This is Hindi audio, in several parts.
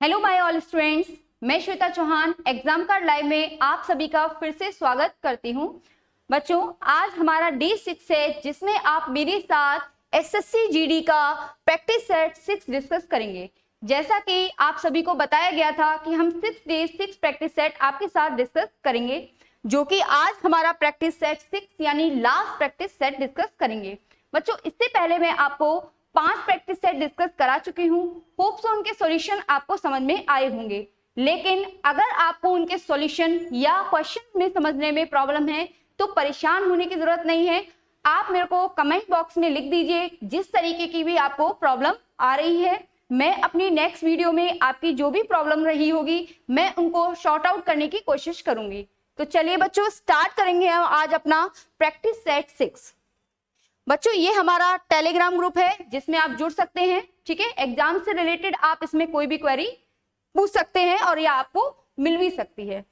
हेलो माय ऑल स्टूडेंट्स, मैं Shweta Chauhan exam card live में आप सभी का फिर से स्वागत करती हूं। बच्चों, आज हमारा डे 6 है जिसमें आप मेरे साथ एसएससी जीडी का प्रैक्टिस सेट 6 डिस्कस करेंगे। जैसा कि आप सभी को बताया गया था कि हम 6 डे 6 प्रैक्टिस सेट आपके साथ डिस्कस करेंगे, जो कि आज हमारा प्रैक्टिस सेट 6 यानी लास्ट प्रैक्टिस सेट डिस्कस करेंगे। बच्चों, इससे पहले मैं आपको 5 प्रैक्टिस सेट डिस्कस करा चुकी हूँ। होप सो उनके सॉल्यूशन आपको समझ में आए होंगे, लेकिन अगर आपको उनके सॉल्यूशन या क्वेश्चन में समझने में प्रॉब्लम है तो परेशान होने की जरूरत नहीं है। आप मेरे को कमेंट बॉक्स में लिख दीजिए जिस तरीके की भी आपको प्रॉब्लम आ रही है। मैं अपनी नेक्स्ट वीडियो में आपकी जो भी प्रॉब्लम रही होगी मैं उनको शॉर्ट आउट करने की कोशिश करूंगी। तो चलिए बच्चों, स्टार्ट करेंगे हम आज अपना प्रैक्टिस सेट 6। बच्चों, ये हमारा टेलीग्राम ग्रुप है जिसमें आप जुड़ सकते हैं। ठीक है, एग्जाम से रिलेटेड आप इसमें कोई भी क्वेरी पूछ सकते हैं और ये आपको मिल भी सकती है।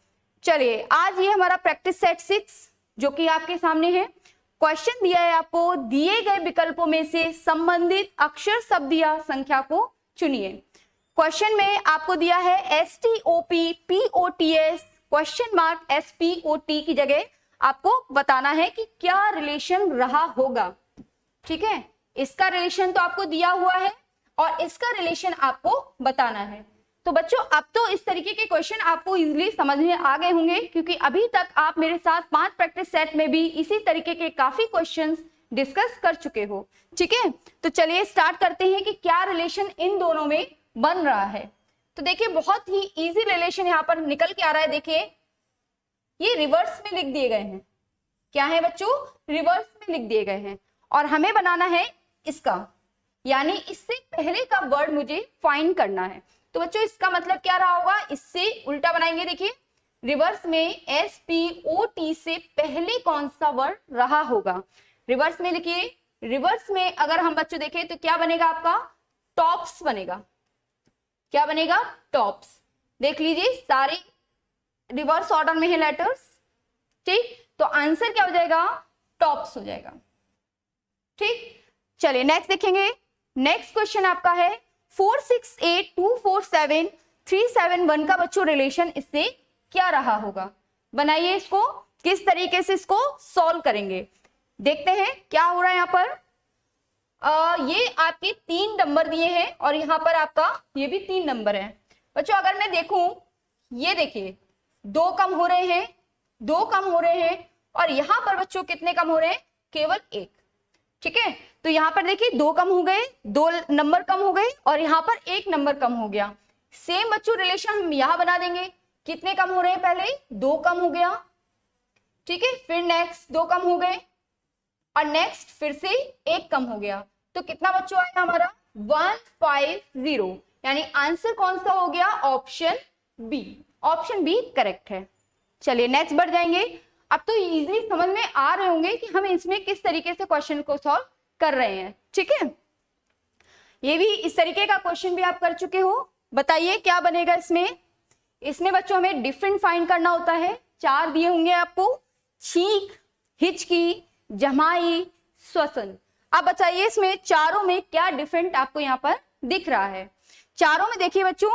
चलिए, आज ये हमारा प्रैक्टिस सेट 6 जो कि आपके सामने है। क्वेश्चन दिया है आपको, दिए गए विकल्पों में से संबंधित अक्षर शब्द या संख्या को चुनिए। क्वेश्चन में आपको दिया है STOP क्वेश्चन मार्क SPOT की जगह आपको बताना है कि क्या रिलेशन रहा होगा। ठीक है, इसका रिलेशन तो आपको दिया हुआ है और इसका रिलेशन आपको बताना है। तो बच्चों, अब तो इस तरीके के क्वेश्चन आपको इजीली समझ में आ गए होंगे, क्योंकि अभी तक आप मेरे साथ 5 प्रैक्टिस सेट में भी इसी तरीके के काफी क्वेश्चंस डिस्कस कर चुके हो। ठीक है, तो चलिए स्टार्ट करते हैं कि क्या रिलेशन इन दोनों में बन रहा है। तो देखिए, बहुत ही इजी रिलेशन यहाँ पर निकल के आ रहा है। देखिए, ये रिवर्स में लिख दिए गए हैं। क्या है बच्चों? रिवर्स में लिख दिए गए हैं और हमें बनाना है इसका, यानी इससे पहले का वर्ड मुझे फाइंड करना है। तो बच्चों, इसका मतलब क्या रहा होगा? इससे उल्टा बनाएंगे। देखिए, रिवर्स में SPOT से पहले कौन सा वर्ड रहा होगा? रिवर्स में लिखिए। रिवर्स में अगर हम बच्चों देखें तो क्या बनेगा आपका? टॉप्स बनेगा। क्या बनेगा? टॉप्स। देख लीजिए, सारे रिवर्स ऑर्डर में है लेटर्स। ठीक, तो आंसर क्या हो जाएगा? टॉप्स हो जाएगा। ठीक, चलिए नेक्स्ट देखेंगे। नेक्स्ट क्वेश्चन आपका है 46824737 का बच्चों रिलेशन इससे क्या रहा होगा। बनाइए इसको, किस तरीके से इसको सॉल्व करेंगे। देखते हैं क्या हो रहा है यहाँ पर। ये आपके 3 नंबर दिए हैं और यहाँ पर आपका ये भी 3 नंबर है। बच्चों, अगर मैं देखूं, ये देखिए 2 कम हो रहे हैं, 2 कम हो रहे हैं और यहाँ पर बच्चों कितने कम हो रहे हैं? केवल 1। ठीक है, तो यहाँ पर देखिए 2 कम हो गए, 2 नंबर कम हो गए और यहाँ पर 1 नंबर कम हो गया। सेम बच्चों रिलेशन हम यहाँ बना देंगे। कितने कम हो रहे हैं? पहले 2 कम हो गया। ठीक है, फिर नेक्स्ट 2 कम हो गए और नेक्स्ट फिर से 1 कम हो गया। तो कितना बच्चों आया हमारा? 150। यानी आंसर कौन सा हो गया? Option B. Option B correct है। चलिए नेक्स्ट बढ़ जाएंगे। अब तो इजीली समझ में आ रहे होंगे कि हम इसमें किस तरीके से क्वेश्चन को सॉल्व कर रहे हैं। ठीक है, ये भी इस तरीके का क्वेश्चन भी आप कर चुके हो। बताइए क्या बनेगा इसमें। इसमें बच्चों हमें डिफरेंट फाइंड करना होता है। 4 दिए होंगे आपको, छींक, हिचकी, जमाई, श्वसन। अब बताइए इसमें चारों में क्या डिफरेंट आपको यहाँ पर दिख रहा है। चारों में देखिए बच्चों,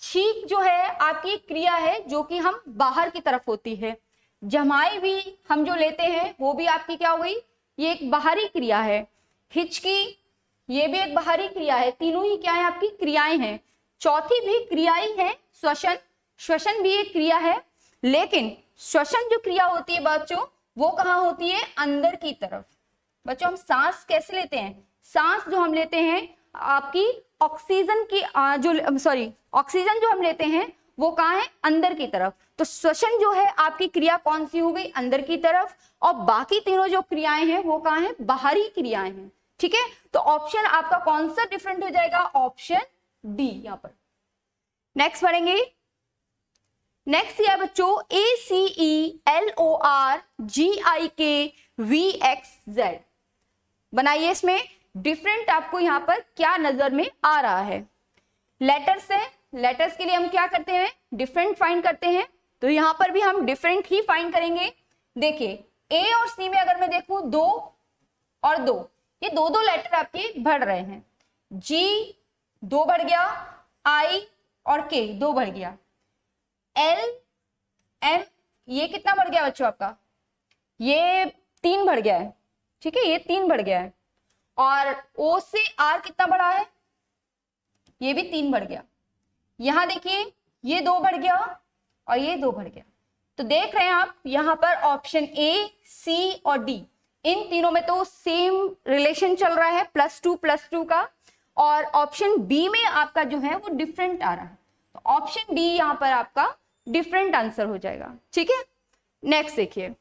छींक जो है आपकी क्रिया है जो कि हम बाहर की तरफ होती है। जमाई भी हम जो लेते हैं वो भी आपकी क्या हो गई? ये एक बाहरी क्रिया है। हिचकी, ये भी एक बाहरी क्रिया है। तीनों ही क्या है? आपकी क्रियाएं हैं। चौथी भी क्रिया ही है, श्वसन। श्वसन भी एक क्रिया है, लेकिन श्वसन जो क्रिया होती है बच्चों वो कहाँ होती है? अंदर की तरफ। बच्चों, हम सांस कैसे लेते हैं? सांस जो हम लेते हैं आपकी ऑक्सीजन की ऑक्सीजन जो हम लेते हैं वो कहाँ है? अंदर की तरफ। तो श्वसन जो है आपकी क्रिया कौन सी हो गई? अंदर की तरफ। और बाकी तीनों जो क्रियाएं हैं वो कहाँ है? बाहरी क्रियाएं हैं। ठीक है, तो ऑप्शन आपका कौन सा डिफरेंट हो जाएगा? ऑप्शन डी यहाँ पर। नेक्स्ट पढ़ेंगे। नेक्स्ट है बच्चों ACELORGIKVXZ। बनाइए इसमें डिफरेंट आपको यहाँ पर क्या नजर में आ रहा है। लेटर्स है, लेटर्स के लिए हम क्या करते हैं? डिफरेंट फाइंड करते हैं। तो यहाँ पर भी हम डिफरेंट ही फाइंड करेंगे। देखिए, ए और सी में अगर मैं देखूं 2 और 2, ये 2 लेटर आपके बढ़ रहे हैं। G 2 बढ़ गया, I और K 2 बढ़ गया, L M ये कितना बढ़ गया बच्चों आपका, ये 3 बढ़ गया है, ठीक है, ये 3 बढ़ गया है, और O से R कितना बढ़ा है, ये भी 3 बढ़ गया। यहां देखिए ये 2 बढ़ गया और ये 2 बढ़ गया। तो देख रहे हैं आप यहाँ पर ऑप्शन A, C और D इन तीनों में तो सेम रिलेशन चल रहा है +2 का, और ऑप्शन बी में आपका जो है वो डिफरेंट आ रहा है। तो ऑप्शन डी यहाँ पर आपका डिफरेंट आंसर हो जाएगा, ठीक है। नेक्स्ट देखिए,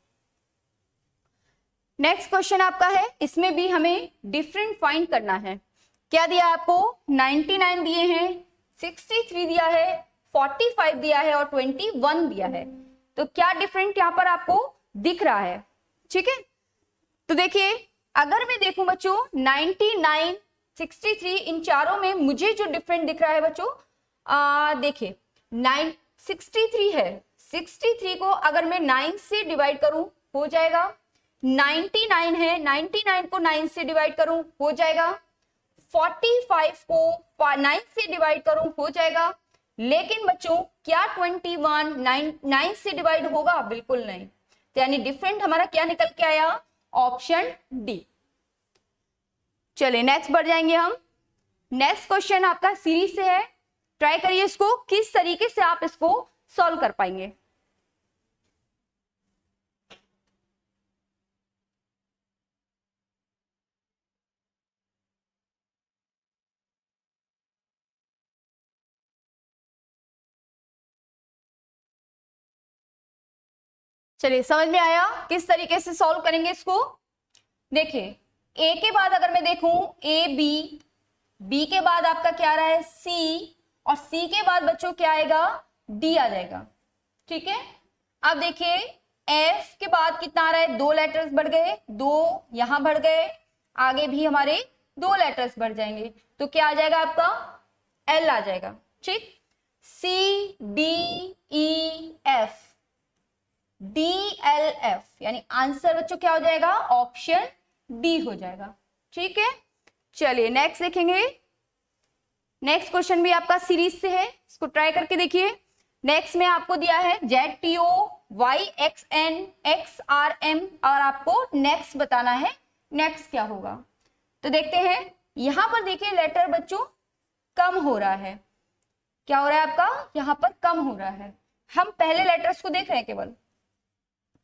नेक्स्ट क्वेश्चन आपका है, इसमें भी हमें डिफरेंट फाइंड करना है। क्या दिया है आपको, 99 दिए हैं, 63 दिया है, 45 दिया है और 21 दिया है। तो क्या डिफरेंट यहाँ पर आपको दिख रहा है, ठीक है। तो देखिए अगर मैं देखूं बच्चों 99, 63 इन चारों में मुझे जो डिफरेंट दिख रहा है बच्चों, देखिए 63 है, 63 को अगर मैं 9 से डिवाइड करूं हो जाएगा, 99 है, 99 को 9 से डिवाइड करूं हो जाएगा, 45 को 9 से डिवाइड करूं हो जाएगा। लेकिन बच्चों क्या 21 9 से डिवाइड होगा, बिल्कुल नहीं। तो यानी डिफरेंट हमारा क्या निकल के आया, ऑप्शन डी। चलिए नेक्स्ट बढ़ जाएंगे हम। नेक्स्ट क्वेश्चन आपका सीरीज से है, ट्राई करिए इसको किस तरीके से आप इसको सॉल्व कर पाएंगे। चलिए समझ में आया किस तरीके से सॉल्व करेंगे इसको। देखिए ए के बाद अगर मैं देखूं ए बी, बी के बाद आपका क्या आ रहा है सी, और सी के बाद बच्चों क्या आएगा, डी आ जाएगा, ठीक है। अब देखिए एफ के बाद कितना आ रहा है, 2 लेटर्स बढ़ गए, 2 यहां बढ़ गए, आगे भी हमारे 2 लेटर्स बढ़ जाएंगे, तो क्या आ जाएगा आपका एल आ जाएगा, ठीक। C D E F, DLF यानी आंसर बच्चों क्या हो जाएगा, ऑप्शन डी हो जाएगा, ठीक है। चलिए नेक्स्ट देखेंगे। नेक्स्ट क्वेश्चन भी आपका सीरीज से है, इसको ट्राई करके देखिए। नेक्स्ट में आपको दिया है ZTO YXN XRM और आपको नेक्स्ट बताना है नेक्स्ट क्या होगा। तो देखते हैं यहां पर देखिए लेटर बच्चों कम हो रहा है, क्या हो रहा है आपका, यहां पर कम हो रहा है। हम पहले लेटर्स को देख रहे हैं, केवल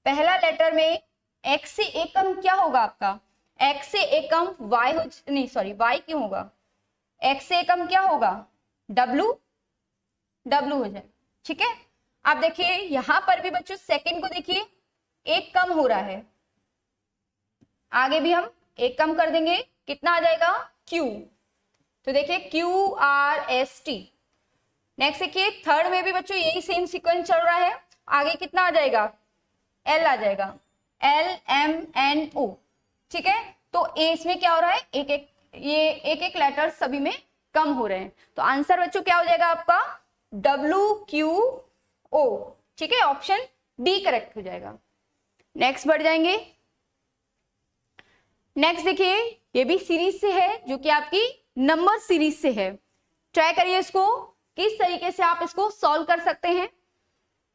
पहला लेटर में x से एक कम क्या होगा आपका, x से एक कम y हो, नहीं सॉरी y क्यों होगा, x से एक कम क्या होगा w हो जाए, ठीक है। अब देखिए यहां पर भी बच्चों सेकंड को देखिए एक कम हो रहा है, आगे भी हम एक कम कर देंगे, कितना आ जाएगा q। तो देखिए QRST। नेक्स्ट देखिए थर्ड में भी बच्चों यही सेम सीक्वेंस चल रहा है, आगे कितना आ जाएगा L आ जाएगा LMNO, ठीक है। तो ए इसमें क्या हो रहा है, एक एक लेटर सभी में कम हो रहे हैं। तो आंसर बच्चों क्या हो जाएगा आपका WQO, ठीक है, ऑप्शन डी करेक्ट हो जाएगा। नेक्स्ट बढ़ जाएंगे। नेक्स्ट देखिए ये भी सीरीज से है, जो कि आपकी नंबर सीरीज से है। ट्राई करिए इसको किस तरीके से आप इसको सॉल्व कर सकते हैं।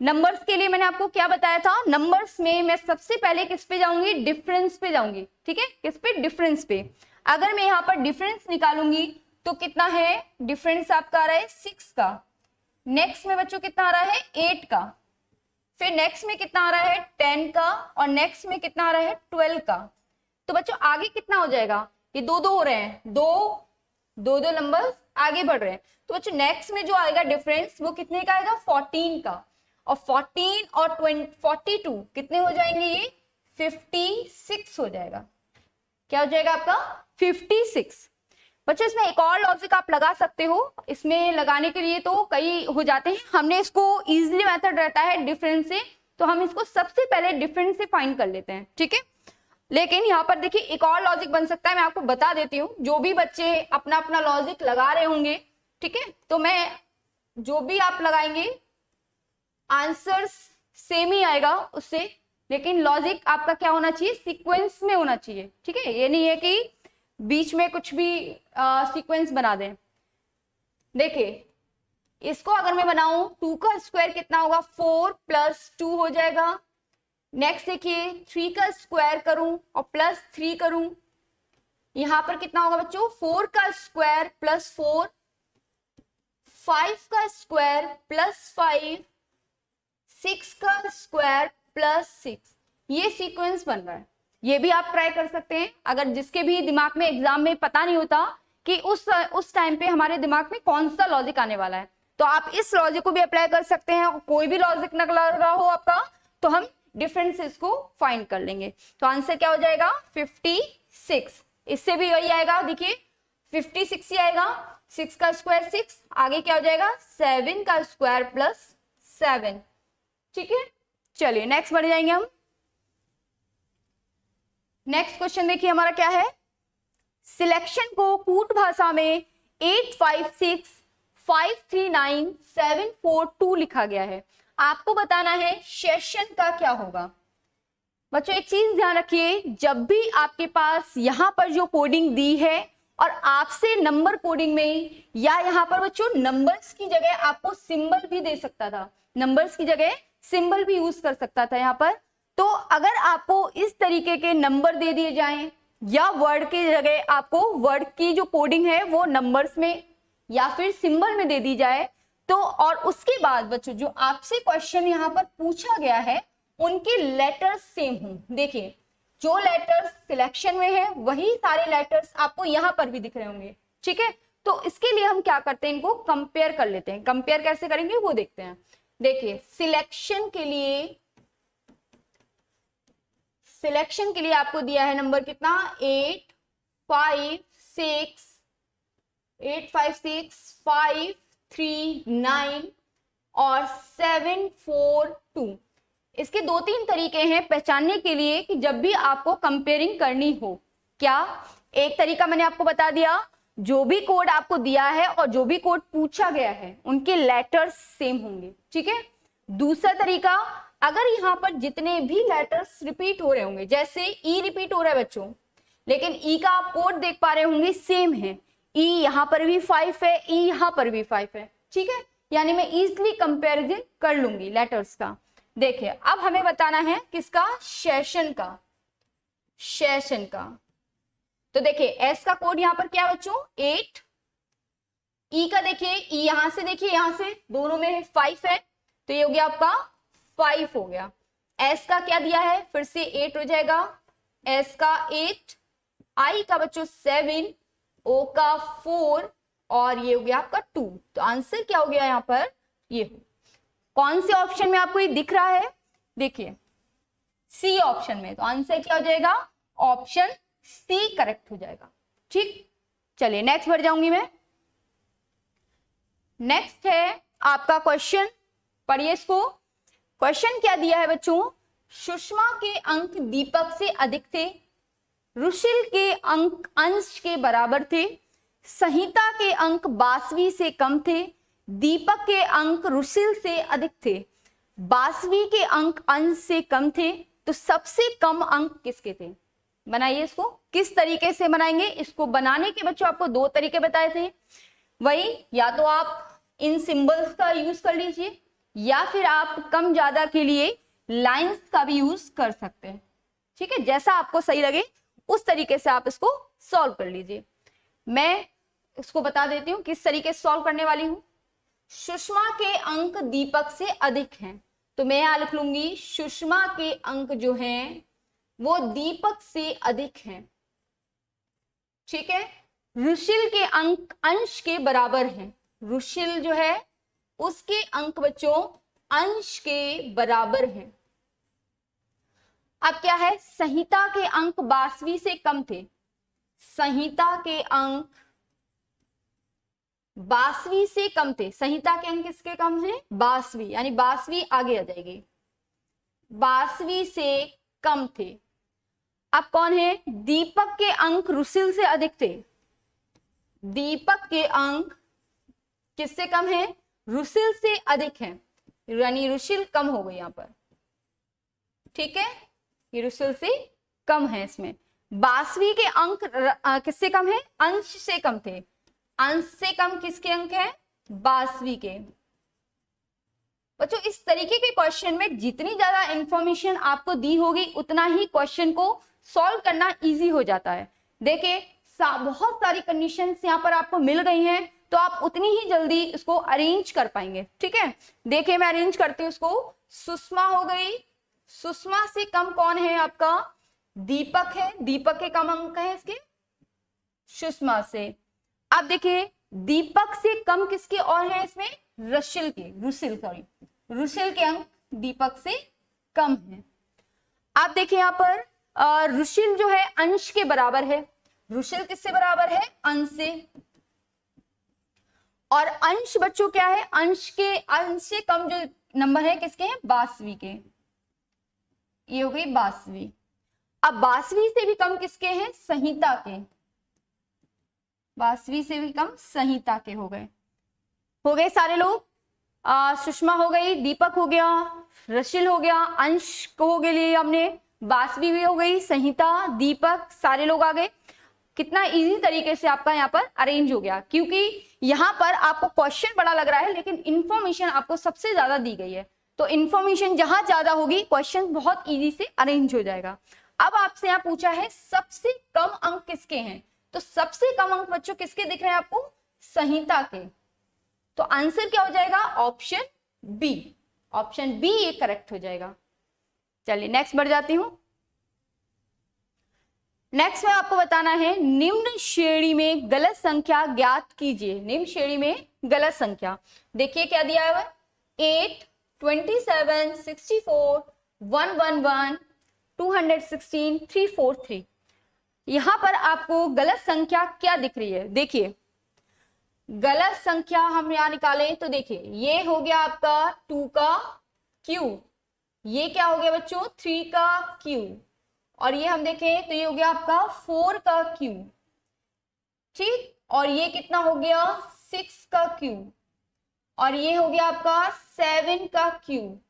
नंबर्स के लिए मैंने आपको क्या बताया था, नंबर्स में मैं सबसे पहले किस पे जाऊंगी, डिफरेंस पे जाऊंगी, ठीक है, किस पे, डिफरेंस पे। अगर मैं यहाँ पर डिफरेंस निकालूंगी तो कितना है, डिफरेंस आपका आ रहा है 6 का, नेक्स्ट में बच्चों कितना आ रहा है 8 का, फिर नेक्स्ट में कितना आ रहा है 10 का, और नेक्स्ट में कितना आ रहा है 12 का। तो बच्चों आगे कितना हो जाएगा, ये 2 2 हो रहे हैं, 2 नंबर आगे बढ़ रहे हैं। तो बच्चों नेक्स्ट में जो आएगा डिफरेंस वो कितने का आएगा, 14 का, और 14 और 42 कितने हो जाएंगे, ये 56 हो जाएगा। क्या हो जाएगा आपका 56। बच्चों इसमें एक और लॉजिक आप लगा सकते हो, इसमें लगाने के लिए तो कई हो जाते हैं, हमने इसको इजीली मेथड रहता है डिफरेंस से, तो हम इसको सबसे पहले डिफरेंस से फाइंड कर लेते हैं, ठीक है। लेकिन यहाँ पर देखिए एक और लॉजिक बन सकता है, मैं आपको बता देती हूँ, जो भी बच्चे अपना अपना लॉजिक लगा रहे होंगे, ठीक है, तो मैं जो भी आप लगाएंगे आंसर सेम ही आएगा उससे, लेकिन लॉजिक आपका क्या होना चाहिए, सीक्वेंस में होना चाहिए, ठीक है। ये नहीं है कि बीच में कुछ भी सीक्वेंस बना दें। देखिए इसको अगर मैं बनाऊं 2 का स्क्वायर कितना होगा 4 + 2 हो जाएगा। नेक्स्ट देखिए 3 का स्क्वायर करूं और +3 करूं, यहां पर कितना होगा बच्चों 4 का स्क्वायर +4, 5 का स्क्वायर +5, 6 का स्क्वायर +6। ये सीक्वेंस बन रहा है। ये भी आप ट्राई कर सकते हैं अगर जिसके भी दिमाग में एग्जाम में पता नहीं होता कि उस टाइम पे हमारे दिमाग में कौन सा लॉजिक आने वाला है, तो आप इस लॉजिक को भी अप्लाई कर सकते हैं। कोई भी लॉजिक न लग रहा हो आपका तो हम डिफरेंसेस को फाइंड कर लेंगे। तो आंसर क्या हो जाएगा 56। इससे भी वही आएगा, देखिए 56 ही आएगा। 6 का स्क्वायर 6, आगे क्या हो जाएगा 7 का स्क्वायर +7। ठीक है, चलिए नेक्स्ट बढ़ जाएंगे हम। नेक्स्ट क्वेश्चन देखिए हमारा क्या है, सिलेक्शन को कूट भाषा में 856539742 लिखा गया है। आपको बताना है सेशन का क्या होगा। बच्चों एक चीज ध्यान रखिए, जब भी आपके पास यहां पर जो कोडिंग दी है और आपसे नंबर कोडिंग में या यहाँ पर बच्चों नंबर्स की जगह आपको सिंबल भी दे सकता था, नंबर्स की जगह सिंबल भी यूज कर सकता था यहाँ पर। तो अगर आपको इस तरीके के नंबर दे दिए जाएं या वर्ड की जगह आपको वर्ड की जो कोडिंग है वो नंबर्स में या फिर सिंबल में दे दी जाए, तो और उसके बाद बच्चों जो आपसे क्वेश्चन यहाँ पर पूछा गया है उनके लेटर्स सेम हों। देखिए जो लेटर्स सिलेक्शन में है वही सारे लेटर्स आपको यहाँ पर भी दिख रहे होंगे। ठीक है, तो इसके लिए हम क्या करते हैं, इनको कंपेयर कर लेते हैं। कंपेयर कैसे करेंगे वो देखते हैं। देखिए सिलेक्शन के लिए आपको दिया है नंबर कितना 8 5 6 5 3 9 और 7 4 2। इसके 2-3 तरीके हैं पहचानने के लिए कि जब भी आपको कंपेयरिंग करनी हो। क्या, एक तरीका मैंने आपको बता दिया, जो भी कोड आपको दिया है और जो भी कोड पूछा गया है उनके लेटर्स सेम होंगे। ठीक है, दूसरा तरीका, अगर यहाँ पर जितने भी लेटर्स रिपीट हो रहे होंगे, जैसे ई रिपीट हो रहा है बच्चों, लेकिन ई का आप कोड देख पा रहे होंगे सेम है, ई यहाँ पर भी 5 है, ई यहाँ पर भी 5 है। ठीक है, यानी मैं इजिली कंपेरिजन कर लूंगी लेटर्स का। देखिए अब हमें बताना है किसका, सेशन का। तो देखिए एस का कोड यहाँ पर क्या है बच्चों 8, ई का देखिए ई यहां से देखिए यहां से दोनों में 5 है, तो ये हो गया आपका 5 हो गया। एस का क्या दिया है, फिर से 8 हो जाएगा, एस का 8, आई का बच्चों 7, ओ का 4 और ये हो गया आपका 2। तो आंसर क्या हो गया यहाँ पर, ये कौन से ऑप्शन में आपको ये दिख रहा है, देखिए सी ऑप्शन में। तो आंसर क्या हो जाएगा, ऑप्शन सी करेक्ट हो जाएगा। ठीक, चलिए नेक्स्ट बढ़ जाऊंगी मैं। नेक्स्ट है आपका क्वेश्चन, पढ़िए इसको। क्वेश्चन क्या दिया है बच्चों, सुषमा के अंक दीपक से अधिक थे, रुशिल के अंक अंश के बराबर थे, संहिता के अंक बासवी से कम थे, दीपक के अंक रुशिल से अधिक थे, बासवी के अंक अंश से कम थे, तो सबसे कम अंक किसके थे। बनाइए इसको, किस तरीके से बनाएंगे इसको। बनाने के बच्चों आपको 2 तरीके बताए थे, वही या तो आप इन सिंबल्स का यूज कर लीजिए या फिर आप कम ज्यादा के लिए लाइंस का भी यूज कर सकते हैं। ठीक है, जैसा आपको सही लगे उस तरीके से आप इसको सॉल्व कर लीजिए। मैं इसको बता देती हूँ किस तरीके से सॉल्व करने वाली हूँ। सुषमा के अंक दीपक से अधिक हैं, तो मैं यहां लिख लूंगी सुषमा के अंक जो हैं वो दीपक से अधिक हैं। ठीक है, रुशिल के अंक अंश के बराबर हैं, रुशिल जो है उसके अंक बच्चों अंश के बराबर हैं। अब क्या है, संहिता के अंक बासवी से कम थे, संहिता के अंक बासवी से कम थे, संहिता के अंक किसके कम है, बासवी, यानी बासवी आगे आ जाएगी, बासवी से कम थे। अब कौन है, दीपक के अंक रुशिल से अधिक थे, दीपक के अंक किससे कम है, रुशिल से अधिक है, यानी रुशिल कम हो गई यहां पर। ठीक है, ये रुशिल से कम है। इसमें बासवी के अंक किससे कम है, अंश से कम थे, अंश से कम किसके अंक है, 22वीं के। बच्चों इस तरीके के क्वेश्चन में जितनी ज्यादा इंफॉर्मेशन आपको दी होगी उतना ही क्वेश्चन को सॉल्व करना इजी हो जाता है। देखिए बहुत सारी कंडीशंस यहाँ पर आपको मिल गई हैं, तो आप उतनी ही जल्दी इसको अरेंज कर पाएंगे। ठीक है, देखिए मैं अरेंज करती हूँ इसको। सुषमा हो गई, सुषमा से कम कौन है आपका? दीपक है, दीपक के कम अंक है इसके सुषमा से। अब देखिए दीपक से कम किसके और है इसमें? रुशिल के, रुशिल के अंक दीपक से कम है। आप देखिए यहाँ पर रुशिल जो है अंश के बराबर है। रुशिल किससे बराबर है? अंश से। और अंश बच्चों क्या है? अंश से कम जो नंबर है किसके हैं? 22वीं के। ये हो गई 22वीं। अब 22वीं से भी कम किसके हैं? संहिता के। 22वीं से भी कम संहिता के हो गए सारे लोग। सुषमा हो गई, दीपक हो गया, रुशिल हो गया, अंश को हो गए लिए हमने, 22वीं भी हो गई, संहिता, दीपक, सारे लोग आ गए। कितना इजी तरीके से आपका यहाँ पर अरेंज हो गया, क्योंकि यहाँ पर आपको क्वेश्चन बड़ा लग रहा है लेकिन इंफॉर्मेशन आपको सबसे ज्यादा दी गई है। तो इंफॉर्मेशन जहां ज्यादा होगी क्वेश्चन बहुत इजी से अरेंज हो जाएगा। अब आपसे यहाँ पूछा है सबसे कम अंक किसके हैं, तो सबसे कम अंक बच्चों किसके दिख रहे हैं आपको? संहिता के। तो आंसर क्या हो जाएगा? Option B. ऑप्शन बी ये करेक्ट हो जाएगा। चलिए नेक्स्ट बढ़ जाती हूं। नेक्स्ट में आपको बताना है निम्न श्रेणी में गलत संख्या ज्ञात कीजिए। निम्न श्रेणी में गलत संख्या देखिए क्या दिया है? 8, 27, 64, 111, 216, 343। यहां पर आपको गलत संख्या क्या दिख रही है? देखिए गलत संख्या हम यहां निकालें तो देखिए ये हो गया आपका 2 का क्यूब, ये क्या हो गया बच्चों? 3 का क्यूब, और ये हम देखें तो ये हो गया आपका 4 का क्यूब। ठीक, और ये कितना हो गया? 6 का क्यूब, और ये हो गया आपका 7 का क्यूब।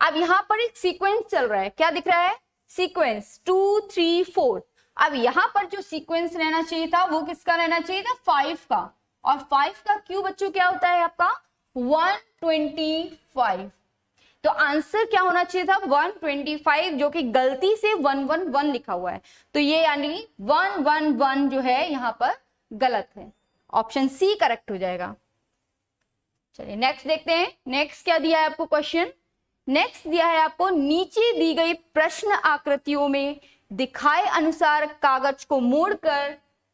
अब यहाँ पर एक सीक्वेंस चल रहा है, क्या दिख रहा है? सीक्वेंस 2, 3, 4। अब यहाँ पर जो सीक्वेंस रहना चाहिए था वो किसका रहना चाहिए था? 5 का, और 5 का क्यूब बच्चों क्या होता है आपका? 125। तो आंसर क्या होना चाहिए था? 125, जो कि गलती से 111 लिखा हुआ है। तो ये यानी 111 जो है यहाँ पर गलत है। ऑप्शन सी करेक्ट हो जाएगा। चलिए नेक्स्ट देखते हैं। नेक्स्ट क्या दिया है आपको क्वेश्चन? नेक्स्ट दिया है आपको नीचे दी गई प्रश्न आकृतियों में दिखाए अनुसार कागज को मोड़कर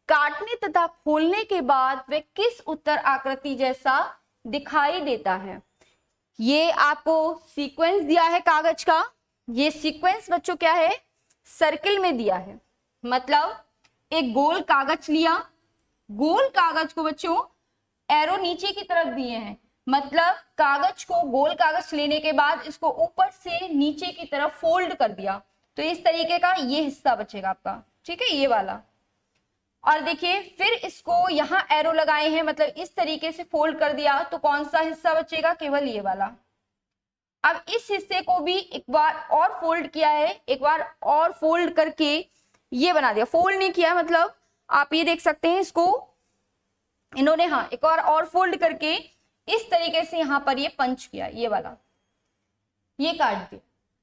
काटने तथा खोलने के बाद वह किस उत्तर आकृति जैसा दिखाई देता है। ये आपको सीक्वेंस दिया है कागज का। ये सीक्वेंस बच्चों क्या है? सर्किल में दिया है। मतलब एक गोल कागज लिया, गोल कागज को बच्चों एरो नीचे की तरफ दिए हैं, मतलब कागज को, गोल कागज लेने के बाद इसको ऊपर से नीचे की तरफ फोल्ड कर दिया, तो इस तरीके का ये हिस्सा बचेगा आपका। ठीक है, ये वाला। और देखिए फिर इसको यहाँ एरो लगाए हैं, मतलब इस तरीके से फोल्ड कर दिया, तो कौन सा हिस्सा बचेगा? केवल ये वाला। अब इस हिस्से को भी एक बार और फोल्ड किया है, एक बार और फोल्ड करके ये बना दिया। फोल्ड नहीं किया, मतलब आप ये देख सकते हैं इसको इन्होंने, हाँ, एक बार और फोल्ड करके इस तरीके से यहाँ पर ये पंच किया, ये वाला, ये काट दिया।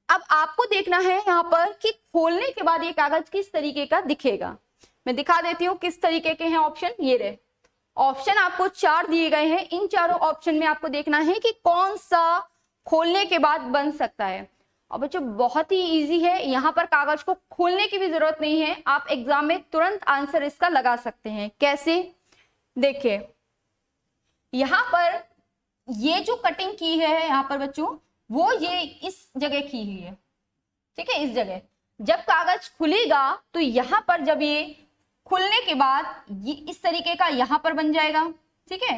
अब आपको देखना है यहाँ पर कि खोलने के बाद ये कागज किस तरीके का दिखेगा। मैं दिखा देती हूँ किस तरीके के हैं ऑप्शन। ये रहे ऑप्शन, आपको 4 दिए गए हैं। इन चारों ऑप्शन में आपको देखना है कि कौन सा खोलने के बाद बन सकता है। और बच्चों बहुत ही इजी है, यहाँ पर कागज को खोलने की भी जरूरत नहीं है, आप एग्जाम में तुरंत आंसर इसका लगा सकते हैं। कैसे? देखिए यहाँ पर ये जो कटिंग की है यहाँ पर बच्चों, वो ये इस जगह की हुई है। ठीक है, इस जगह जब कागज खुलेगा तो यहाँ पर जब ये खुलने के बाद ये इस तरीके का यहाँ पर बन जाएगा। ठीक है,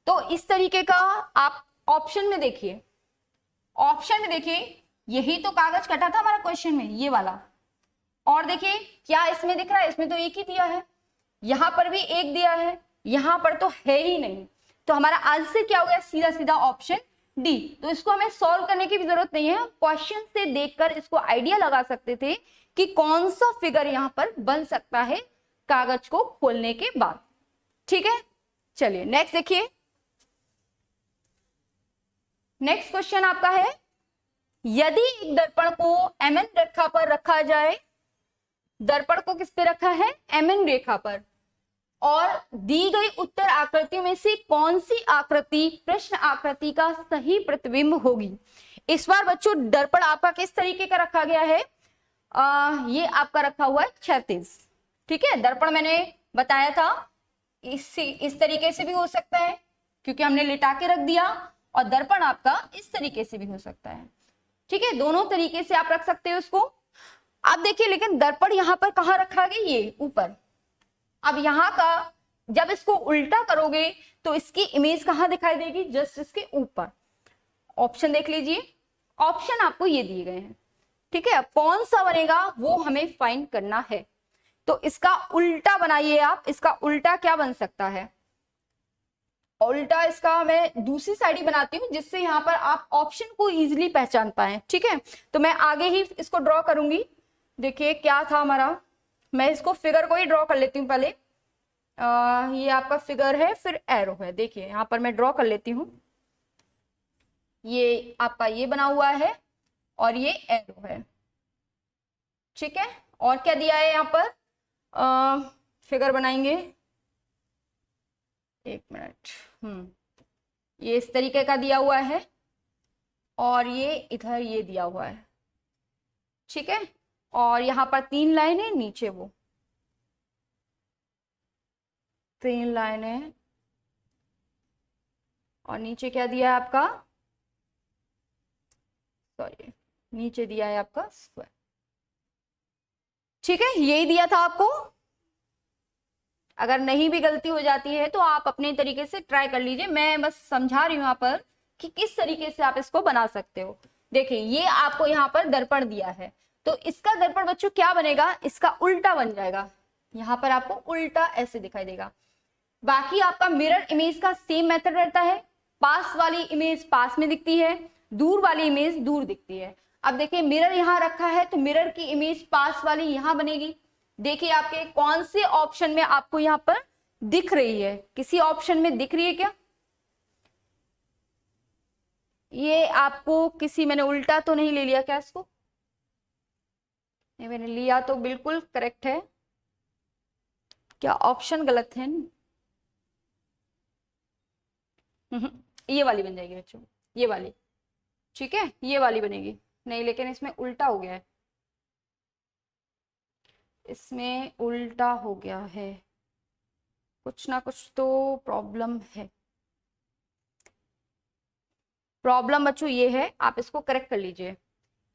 तो इस तरीके का आप ऑप्शन में देखिए, ऑप्शन में देखिए, यही तो कागज कटा था हमारा क्वेश्चन में, ये वाला। और देखिए क्या इसमें दिख रहा है? इसमें तो एक ही दिया है, यहाँ पर भी एक दिया है, यहाँ पर तो है ही नहीं। तो हमारा आंसर क्या हो गया? सीधा सीधा ऑप्शन डी। तो इसको हमें सॉल्व करने की भी जरूरत नहीं है, क्वेश्चन से देखकर इसको आइडिया लगा सकते थे कि कौन सा फिगर यहाँ पर बन सकता है कागज को खोलने के बाद। ठीक है, चलिए नेक्स्ट देखिए। नेक्स्ट क्वेश्चन आपका है, यदि एक दर्पण को MN रेखा पर रखा जाए, दर्पण को किस पे रखा है, MN रेखा पर, और दी गई उत्तर आकृतियों में से कौन सी आकृति प्रश्न आकृति का सही प्रतिबिंब होगी। इस बार बच्चों दर्पण आपका किस तरीके का रखा गया है, ये आपका रखा हुआ है क्षैतिज। ठीक है, दर्पण मैंने बताया था इस तरीके से भी हो सकता है क्योंकि हमने लिटा के रख दिया, और दर्पण आपका इस तरीके से भी हो सकता है। ठीक है, दोनों तरीके से आप रख सकते हो इसको। आप देखिए, लेकिन दर्पण यहाँ पर कहाँ रखा गया, ये ऊपर। अब यहाँ का जब इसको उल्टा करोगे तो इसकी इमेज कहाँ दिखाई देगी, जस्ट इसके ऊपर। ऑप्शन देख लीजिए, ऑप्शन आपको ये दिए गए हैं। ठीक है, कौन सा बनेगा वो हमें फाइंड करना है। तो इसका उल्टा बनाइए आप, इसका उल्टा क्या बन सकता है, उल्टा इसका मैं दूसरी साइड ही बनाती हूँ जिससे यहाँ पर आप ऑप्शन को इजीली पहचान पाए। ठीक है, तो मैं आगे ही इसको ड्रॉ करूंगी। देखिए क्या था हमारा, मैं इसको फिगर को ही ड्रॉ कर लेती हूँ पहले। ये आपका फिगर है, फिर एरो है। देखिए यहाँ पर मैं ड्रॉ कर लेती हूँ, ये आपका ये बना हुआ है और ये एरो है। ठीक है, और क्या दिया है यहाँ पर, फिगर बनाएंगे, एक मिनट। ये इस तरीके का दिया हुआ है और ये इधर ये दिया हुआ है। ठीक है, और यहाँ पर 3 लाइन है, नीचे वो 3 लाइन है, और नीचे क्या दिया है आपका, सॉरी नीचे दिया है आपका स्क्वायर। ठीक है, यही दिया था आपको। अगर नहीं भी गलती हो जाती है तो आप अपने तरीके से ट्राई कर लीजिए, मैं बस समझा रही हूं यहाँ पर कि किस तरीके से आप इसको बना सकते हो। देखिए ये आपको यहाँ पर दर्पण दिया है, तो इसका दर्पण बच्चों क्या बनेगा, इसका उल्टा बन जाएगा। यहाँ पर आपको उल्टा ऐसे दिखाई देगा। बाकी आपका मिरर इमेज का सेम मेथड रहता है, पास वाली इमेज पास में दिखती है, दूर वाली इमेज दूर दिखती है। अब देखिए मिरर यहाँ रखा है तो मिरर की इमेज पास वाली यहाँ बनेगी। देखिए आपके कौन से ऑप्शन में आपको यहाँ पर दिख रही है, किसी ऑप्शन में दिख रही है क्या, ये आपको किसी, मैंने उल्टा तो नहीं ले लिया क्या इसको, नहीं मैंने लिया तो बिल्कुल करेक्ट है, क्या ऑप्शन गलत है। ये वाली बन जाएगी बच्चों, ये वाली। ठीक है, ये वाली बनेगी, नहीं लेकिन इसमें उल्टा हो गया है, इसमें उल्टा हो गया है, कुछ ना कुछ तो प्रॉब्लम है। प्रॉब्लम बच्चों ये है, आप इसको करेक्ट कर लीजिए।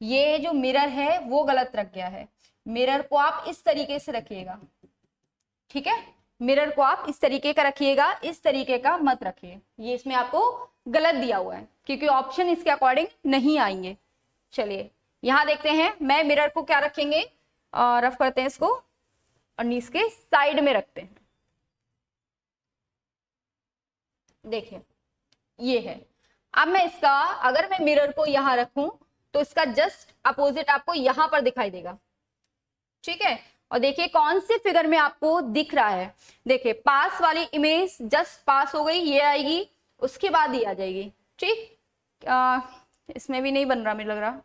ये जो मिरर है वो गलत रख गया है, मिरर को आप इस तरीके से रखिएगा। ठीक है, मिरर को आप इस तरीके का रखिएगा, इस तरीके का मत रखिए, ये इसमें आपको गलत दिया हुआ है क्योंकि ऑप्शन इसके अकॉर्डिंग नहीं आएंगे। चलिए यहाँ देखते हैं, मैं मिरर को क्या रखेंगे, रफ करते हैं इसको और इसके साइड में रखते हैं। देखिए ये है। अब मैं इसका, अगर मैं मिरर को यहाँ रखूं तो इसका जस्ट अपोजिट आपको यहाँ पर दिखाई देगा। ठीक है, और देखिए कौन से फिगर में आपको दिख रहा है, देखिए पास वाली इमेज जस्ट पास हो गई, ये आएगी, उसके बाद ये आ जाएगी। ठीक, इसमें भी नहीं बन रहा मुझे लग रहा।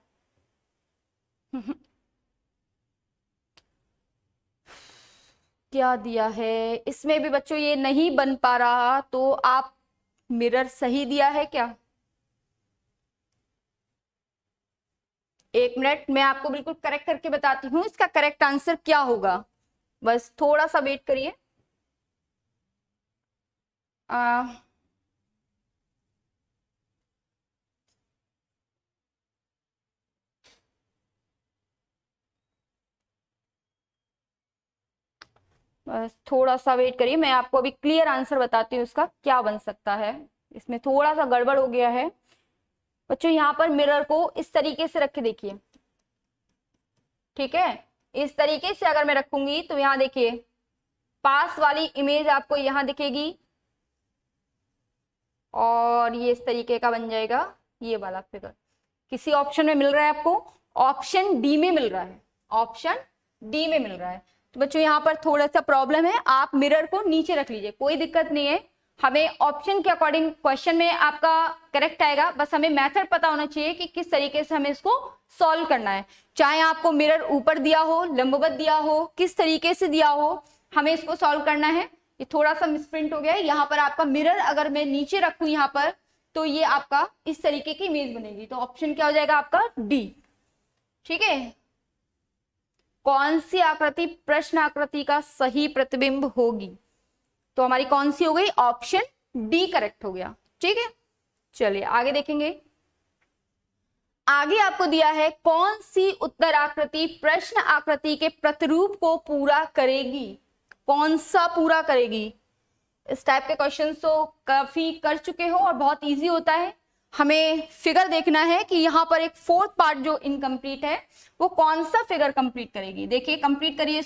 क्या दिया है इसमें भी बच्चों, ये नहीं बन पा रहा, तो आप मिरर सही दिया है क्या, एक मिनट मैं आपको बिल्कुल करेक्ट करके बताती हूँ इसका करेक्ट आंसर क्या होगा, बस थोड़ा सा वेट करिए। बस थोड़ा सा वेट करिए, मैं आपको अभी क्लियर आंसर बताती हूँ इसका क्या बन सकता है। इसमें थोड़ा सा गड़बड़ हो गया है बच्चों। यहाँ पर मिरर को इस तरीके से रख के देखिए, ठीक है, इस तरीके से अगर मैं रखूंगी तो यहाँ देखिए पास वाली इमेज आपको यहाँ दिखेगी और ये इस तरीके का बन जाएगा ये वाला फिगर। किसी ऑप्शन में मिल रहा है आपको, ऑप्शन डी में मिल रहा है, ऑप्शन डी में मिल रहा है। तो बच्चों यहाँ पर थोड़ा सा प्रॉब्लम है, आप मिरर को नीचे रख लीजिए, कोई दिक्कत नहीं है, हमें ऑप्शन के अकॉर्डिंग क्वेश्चन में आपका करेक्ट आएगा, बस हमें मेथड पता होना चाहिए कि किस तरीके से हमें इसको सॉल्व करना है। चाहे आपको मिरर ऊपर दिया हो, लंबवत दिया हो, किस तरीके से दिया हो, हमें इसको सॉल्व करना है। ये थोड़ा सा मिसप्रिंट हो गया है, यहाँ पर आपका मिरर अगर मैं नीचे रखूं यहाँ पर, तो ये आपका इस तरीके की इमेज बनेगी। तो ऑप्शन क्या हो जाएगा आपका डी। ठीक है, कौन सी आकृति प्रश्न आकृति का सही प्रतिबिंब होगी? तो हमारी कौन सी हो गई? ऑप्शन डी करेक्ट हो गया। ठीक है, चलिए आगे देखेंगे। आगे आपको दिया है कौन सी उत्तर आकृति प्रश्न आकृति के प्रतिरूप को पूरा करेगी? कौन सा पूरा करेगी? इस टाइप के क्वेश्चन तो काफी कर चुके हो और बहुत इजी होता है। हमें फिगर देखना है कि यहाँ पर एक फोर्थ पार्ट जो इनकम्प्लीट है वो कौन सा फिगर कंप्लीट करेगी। देखिए कंप्लीट करिए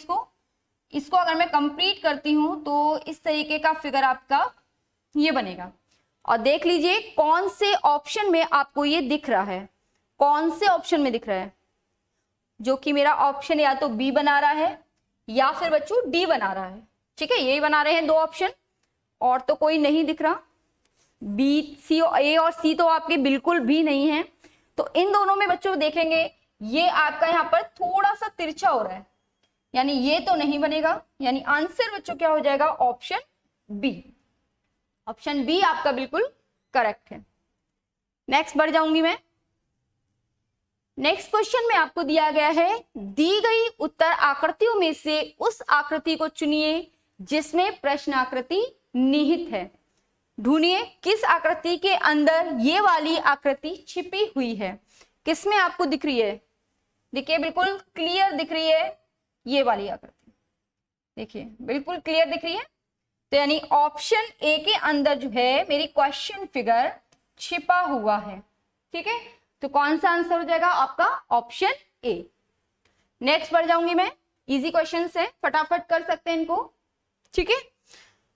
इसको अगर मैं कंप्लीट करती हूं तो इस तरीके का फिगर आपका ये बनेगा। और देख लीजिए कौन से ऑप्शन में आपको ये दिख रहा है, कौन से ऑप्शन में दिख रहा है, जो कि मेरा ऑप्शन या तो बी बना रहा है या फिर बच्चों डी बना रहा है। ठीक है, यही बना रहे हैं दो ऑप्शन, और तो कोई नहीं दिख रहा। बी, सी, ए और सी तो आपके बिल्कुल भी नहीं है। तो इन दोनों में बच्चों देखेंगे ये आपका यहाँ पर थोड़ा सा तिरछा हो रहा है, यानी ये तो नहीं बनेगा। यानी आंसर बच्चों क्या हो जाएगा? Option B. ऑप्शन बी आपका बिल्कुल करेक्ट है। नेक्स्ट बढ़ जाऊंगी मैं। नेक्स्ट क्वेश्चन में आपको दिया गया है दी गई उत्तर आकृतियों में से उस आकृति को चुनिए जिसमें प्रश्न आकृति निहित है। ढूंढिए किस आकृति के अंदर ये वाली आकृति छिपी हुई है। किसमें आपको दिख रही है? देखिए बिल्कुल क्लियर दिख रही है, ये वाली आकृति देखिए बिल्कुल क्लियर दिख रही है। तो यानी ऑप्शन ए के अंदर जो है मेरी क्वेश्चन फिगर छिपा हुआ है। ठीक है, तो कौन सा आंसर हो जाएगा आपका? Option A. नेक्स्ट बढ़ जाऊंगी मैं। इजी क्वेश्चन है, फटाफट कर सकते हैं इनको। ठीक है,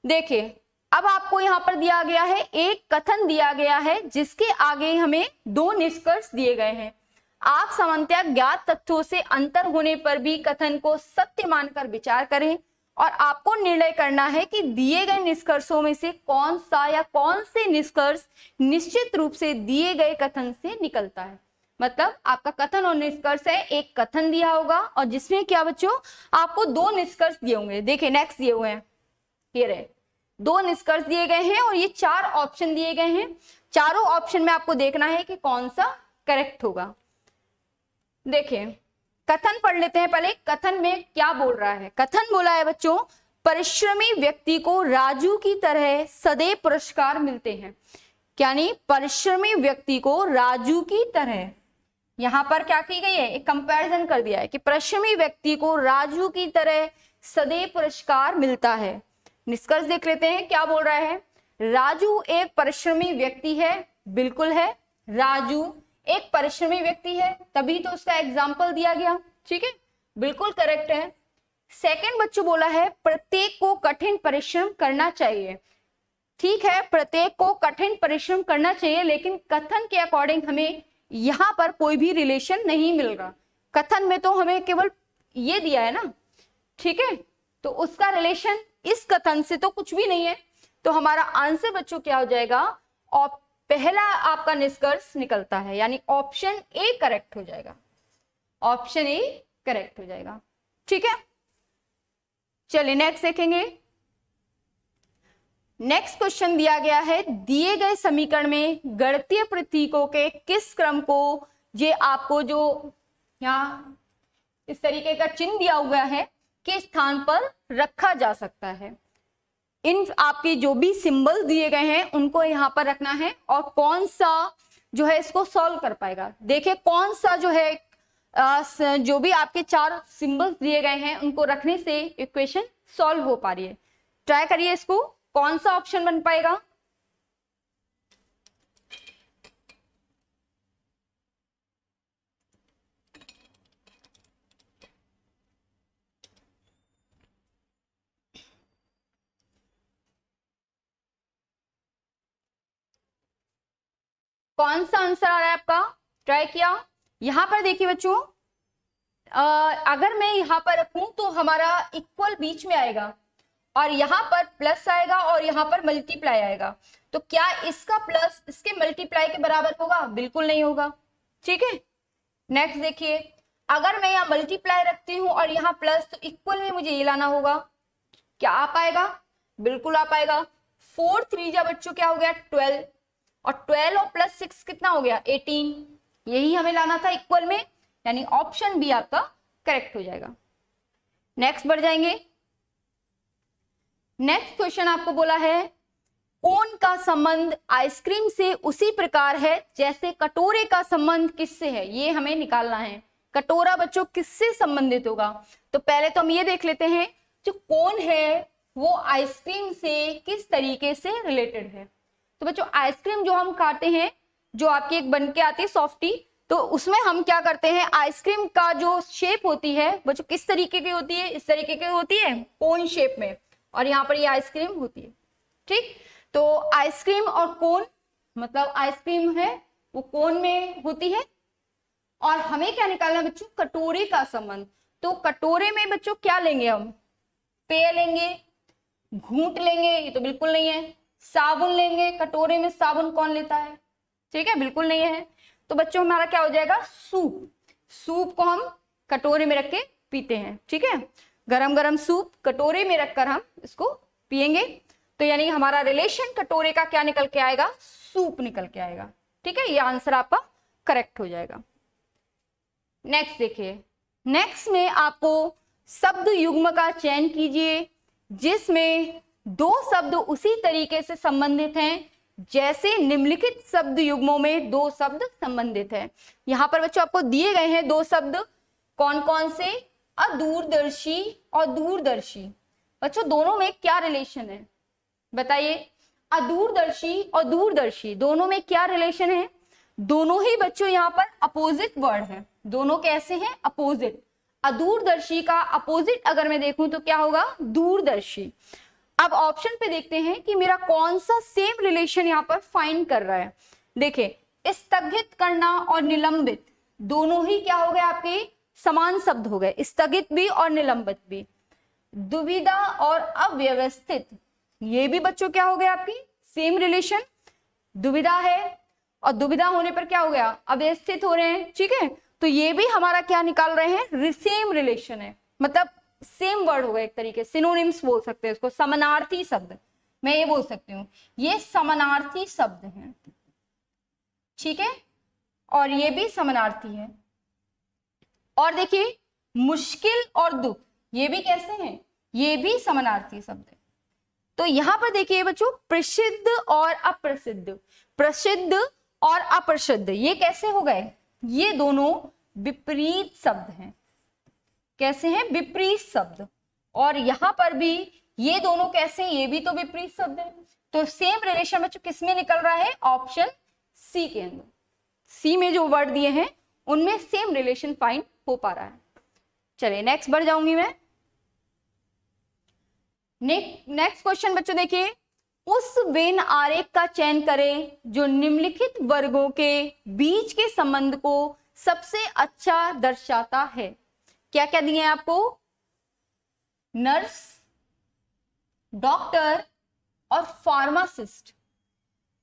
देखिए अब आपको यहां पर दिया गया है एक कथन दिया गया है जिसके आगे हमें दो निष्कर्ष दिए गए हैं। आप सामान्यतः ज्ञात तथ्यों से अंतर होने पर भी कथन को सत्य मानकर विचार करें और आपको निर्णय करना है कि दिए गए निष्कर्षों में से कौन सा या कौन से निष्कर्ष निश्चित रूप से दिए गए कथन से निकलता है। मतलब आपका कथन और निष्कर्ष है, एक कथन दिया होगा और जिसमें क्या बच्चों आपको दो निष्कर्ष दिए होंगे। देखिए नेक्स्ट दिए हुए हैं, ये रहे दो निष्कर्ष दिए गए हैं और ये चार ऑप्शन दिए गए हैं। चारों ऑप्शन में आपको देखना है कि कौन सा करेक्ट होगा। देखिए कथन पढ़ लेते हैं पहले। कथन में क्या बोल रहा है? कथन बोला है बच्चों परिश्रमी व्यक्ति को राजू की तरह सदैव पुरस्कार मिलते हैं। यानी परिश्रमी व्यक्ति को राजू की तरह, यहां पर क्या की गई है? एक कंपैरिजन कर दिया है कि परिश्रमी व्यक्ति को राजू की तरह सदैव पुरस्कार मिलता है। निष्कर्ष देख लेते हैं क्या बोल रहा है। राजू एक परिश्रमी व्यक्ति है, बिल्कुल है, राजू एक परिश्रमी व्यक्ति है, तभी तो उसका एग्जाम्पल दिया गया। ठीक है, बिल्कुल करेक्ट है। सेकंड बच्चों बोला है प्रत्येक को कठिन परिश्रम करना चाहिए। ठीक है, प्रत्येक को कठिन परिश्रम करना चाहिए, लेकिन कथन के अकॉर्डिंग हमें यहाँ पर कोई भी रिलेशन नहीं मिल रहा। कथन में तो हमें केवल ये दिया है ना। ठीक है, तो उसका रिलेशन इस कथन से तो कुछ भी नहीं है। तो हमारा आंसर बच्चों क्या हो जाएगा? और पहला आपका निष्कर्ष निकलता है, यानी ऑप्शन ए करेक्ट हो जाएगा। ऑप्शन ए करेक्ट हो जाएगा। ठीक है, चलिए नेक्स्ट देखेंगे। नेक्स्ट क्वेश्चन दिया गया है दिए गए समीकरण में गणितीय प्रतीकों के किस क्रम को, ये आपको जो यहाँ इस तरीके का चिन्ह दिया हुआ है के स्थान पर रखा जा सकता है। इन आपके जो भी सिंबल दिए गए हैं उनको यहाँ पर रखना है और कौन सा जो है इसको सॉल्व कर पाएगा। देखिए कौन सा जो है जो भी आपके चार सिंबल्स दिए गए हैं उनको रखने से इक्वेशन सॉल्व हो पा रही है। ट्राई करिए इसको, कौन सा ऑप्शन बन पाएगा? कौन सा आंसर आ रहा है आपका? ट्राई किया। यहां पर देखिए बच्चों अगर मैं यहां पर रखूं तो हमारा इक्वल बीच में आएगा और यहाँ पर प्लस आएगा और यहाँ पर मल्टीप्लाई आएगा, तो क्या इसका प्लस इसके मल्टीप्लाई के बराबर होगा? बिल्कुल नहीं होगा। ठीक है, नेक्स्ट देखिए, अगर मैं यहाँ मल्टीप्लाई रखती हूँ और यहाँ प्लस, तो इक्वल में मुझे ये लाना होगा। क्या आ पाएगा? बिल्कुल आ पाएगा। 4 3 जा बच्चों क्या हो गया? 12, और 12 और प्लस 6 कितना हो गया? 18। यही हमें लाना था इक्वल में, यानी ऑप्शन बी आपका करेक्ट हो जाएगा। नेक्स्ट बढ़ जाएंगे। नेक्स्ट क्वेश्चन आपको बोला है, कोन का संबंध आइसक्रीम से उसी प्रकार है जैसे कटोरे का संबंध किससे है? ये हमें निकालना है। कटोरा बच्चों किससे संबंधित होगा? तो पहले तो हम ये देख लेते हैं, जो कोन है वो आइसक्रीम से किस तरीके से रिलेटेड है। तो बच्चों आइसक्रीम जो हम खाते हैं, जो आपकी एक बन के आती है सॉफ्टी, तो उसमें हम क्या करते हैं, आइसक्रीम का जो शेप होती है बच्चों किस तरीके की होती है? इस तरीके की होती है, कोन शेप में, और यहाँ पर ये आइसक्रीम होती है। ठीक, तो आइसक्रीम और कोन, मतलब आइसक्रीम है वो कोन में होती है, और हमें क्या निकालना है बच्चों? कटोरे का संबंध। तो कटोरे में बच्चों क्या लेंगे हम? पेय लेंगे, घूंट लेंगे, ये तो बिल्कुल नहीं है। साबुन लेंगे, कटोरे में साबुन कौन लेता है? ठीक है, बिल्कुल नहीं है। तो बच्चों हमारा क्या हो जाएगा? सूप। सूप को हम कटोरे में रख के पीते हैं। ठीक है, गरम गरम सूप कटोरे में रखकर हम इसको पिएंगे, तो यानी हमारा रिलेशन कटोरे का क्या निकल के आएगा? सूप निकल के आएगा। ठीक है, ये आंसर आपका करेक्ट हो जाएगा। नेक्स्ट देखिए, नेक्स्ट में आपको शब्द युग्म का चयन कीजिए जिसमें 2 शब्द उसी तरीके से संबंधित हैं जैसे निम्नलिखित शब्द युग्मों में 2 शब्द संबंधित हैं। यहां पर बच्चों आपको दिए गए हैं 2 शब्द, कौन कौन से? अदूरदर्शी और दूरदर्शी। बच्चों दोनों में क्या रिलेशन है बताइए? अदूरदर्शी और दूरदर्शी दोनों में क्या रिलेशन है? दोनों ही बच्चों यहाँ पर अपोजिट वर्ड है। दोनों कैसे हैं? अपोजिट। अदूरदर्शी का अपोजिट अगर मैं देखूं तो क्या होगा? दूरदर्शी। अब ऑप्शन पे देखते हैं कि मेरा कौन सा सेम रिलेशन यहाँ पर फाइंड कर रहा है। देखिए, स्थगित करना और निलंबित दोनों ही क्या हो गए? आपके समान शब्द हो गए, स्थगित भी और निलंबित भी। दुविधा और अव्यवस्थित, ये भी बच्चों क्या हो गया? आपकी सेम रिलेशन। दुविधा है और दुविधा होने पर क्या हो गया? अव्यवस्थित हो रहे हैं। ठीक है, तो ये भी हमारा क्या निकाल रहे हैं? सेम रिलेशन है, मतलब सेम वर्ड होगा, एक तरीके सिनोनिम्स बोल सकते हैं इसको, समानार्थी शब्द मैं ये बोल सकती हूँ, ये समानार्थी शब्द हैं। ठीक है, और ये भी समानार्थी है। और देखिए, मुश्किल और दुख, ये भी कैसे हैं? ये भी समानार्थी शब्द है। तो यहां पर देखिए बच्चों, प्रसिद्ध और अप्रसिद्ध, प्रसिद्ध और अप्रसिद्ध ये कैसे हो गए? ये दोनों विपरीत शब्द हैं। कैसे हैं? विपरीत शब्द। और यहां पर भी ये दोनों कैसे हैं? ये भी तो विपरीत शब्द है। तो सेम रिलेशन बच्चों किसमें निकल रहा है? ऑप्शन सी के अंदर। सी में जो वर्ड दिए हैं उनमें सेम रिलेशन फाइंड हो पा रहा है। चलिए नेक्स्ट बढ़ जाऊंगी मैं। नेक्स्ट क्वेश्चन बच्चों देखिए, उस वेन आरेख का चयन करें जो निम्नलिखित वर्गों के बीच के संबंध को सबसे अच्छा दर्शाता है। क्या क्या दिए हैं आपको? नर्स, डॉक्टर और फार्मासिस्ट।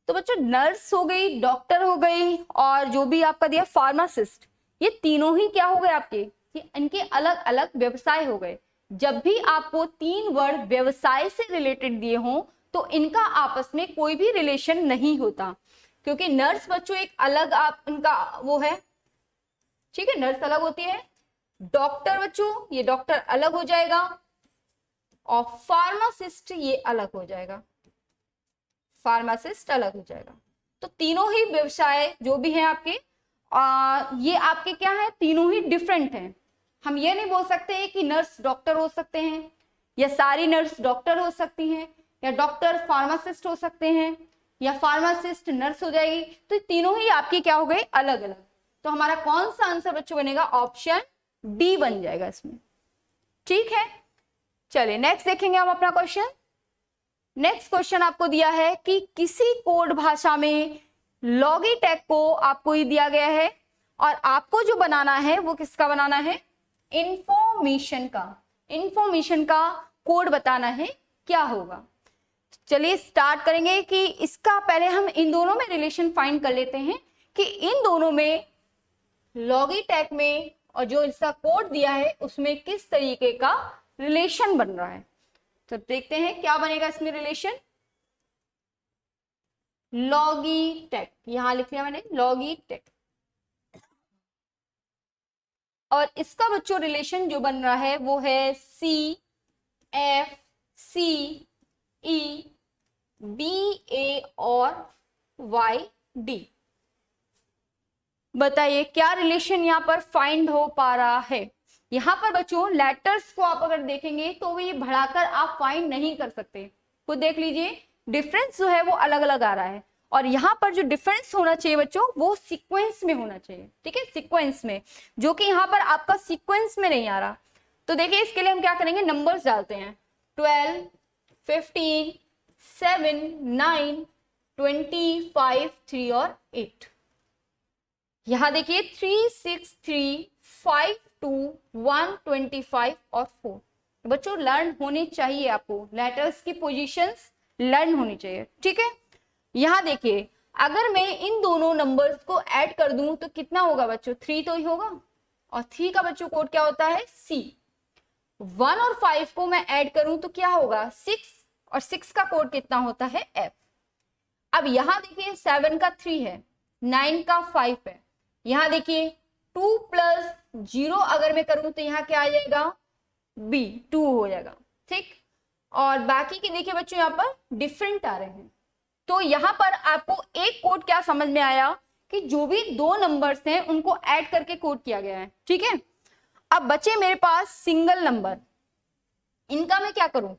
तो बच्चों नर्स हो गई, डॉक्टर हो गई, और जो भी आपका दिया फार्मासिस्ट, ये तीनों ही क्या हो गए आपके? ये इनके अलग अलग व्यवसाय हो गए। जब भी आपको 3 वर्ड व्यवसाय से रिलेटेड दिए हों तो इनका आपस में कोई भी रिलेशन नहीं होता, क्योंकि नर्स बच्चों एक अलग आप उनका वो है। ठीक है, नर्स अलग होती है। डॉक्टर बच्चों ये डॉक्टर अलग हो जाएगा, और फार्मासिस्ट ये अलग हो जाएगा, फार्मासिस्ट अलग हो जाएगा। तो तीनों ही व्यवसाय जो भी हैं आपके ये आपके क्या है? तीनों ही डिफरेंट हैं। हम ये नहीं बोल सकते कि नर्स डॉक्टर हो सकते हैं, या सारी नर्स डॉक्टर हो सकती हैं, या डॉक्टर फार्मासिस्ट हो सकते हैं, या फार्मासिस्ट नर्स हो जाएगी। तो तीनों ही आपकी क्या हो गए? अलग अलग। तो हमारा कौन सा आंसर बच्चों बनेगा? ऑप्शन डी बन जाएगा इसमें। ठीक है, चलिए नेक्स्ट देखेंगे हम अपना क्वेश्चन। नेक्स्ट क्वेश्चन आपको दिया है कि किसी कोड भाषा में लॉगिटैग को आपको ही दिया गया है, और आपको जो बनाना है वो किसका बनाना है? इंफॉर्मेशन का। इंफॉर्मेशन का कोड बताना है क्या होगा। चलिए स्टार्ट करेंगे कि इसका पहले हम इन दोनों में रिलेशन फाइंड कर लेते हैं कि इन दोनों में लॉगिटेक में और जो इसका कोड दिया है उसमें किस तरीके का रिलेशन बन रहा है। तो देखते हैं क्या बनेगा इसमें रिलेशन। लॉगिटेक यहां लिख लिया मैंने, लॉगिटेक, और इसका बच्चों रिलेशन जो बन रहा है वो है C F C E B ए और वाई डी। बताइए क्या रिलेशन यहाँ पर फाइंड हो पा रहा है। यहाँ पर बच्चों लेटर्स को आप अगर देखेंगे तो भी बढ़ाकर आप फाइंड नहीं कर सकते। खुद देख लीजिए डिफरेंस जो है वो अलग अलग आ रहा है, और यहाँ पर जो डिफरेंस होना चाहिए बच्चों वो सीक्वेंस में होना चाहिए, ठीक है, सीक्वेंस में, जो कि यहाँ पर आपका सीक्वेंस में नहीं आ रहा। तो देखिए इसके लिए हम क्या करेंगे, नंबर्स डालते हैं 12, 15, 7, 9, 25, 3 और 8। यहां देखिए 3, 6, 3, 5, 2, 1, 25 और 4। बच्चों लर्न होनी चाहिए, आपको लेटर्स की पोजीशंस लर्न होनी चाहिए, ठीक है। यहां देखिए अगर मैं इन दोनों नंबर्स को ऐड कर दूं तो कितना होगा बच्चों, 3 तो ही होगा, और 3 का बच्चों कोड क्या होता है, C। 1 और 5 को मैं ऐड करूं तो क्या होगा, 6, और 6 का कोड कितना होता है, F। अब यहां देखिए 7 का 3 है, 9 का 5 है। यहां देखिए 2 + 0 अगर मैं करूं तो यहाँ क्या आ जाएगा, B, 2 हो जाएगा, ठीक। और बाकी के देखिए बच्चों यहाँ पर डिफरेंट आ रहे हैं। तो यहाँ पर आपको एक कोड क्या समझ में आया कि जो भी दो नंबर्स हैं उनको ऐड करके कोड किया गया है, ठीक है। अब बचे मेरे पास सिंगल नंबर, इनका मैं क्या करूं,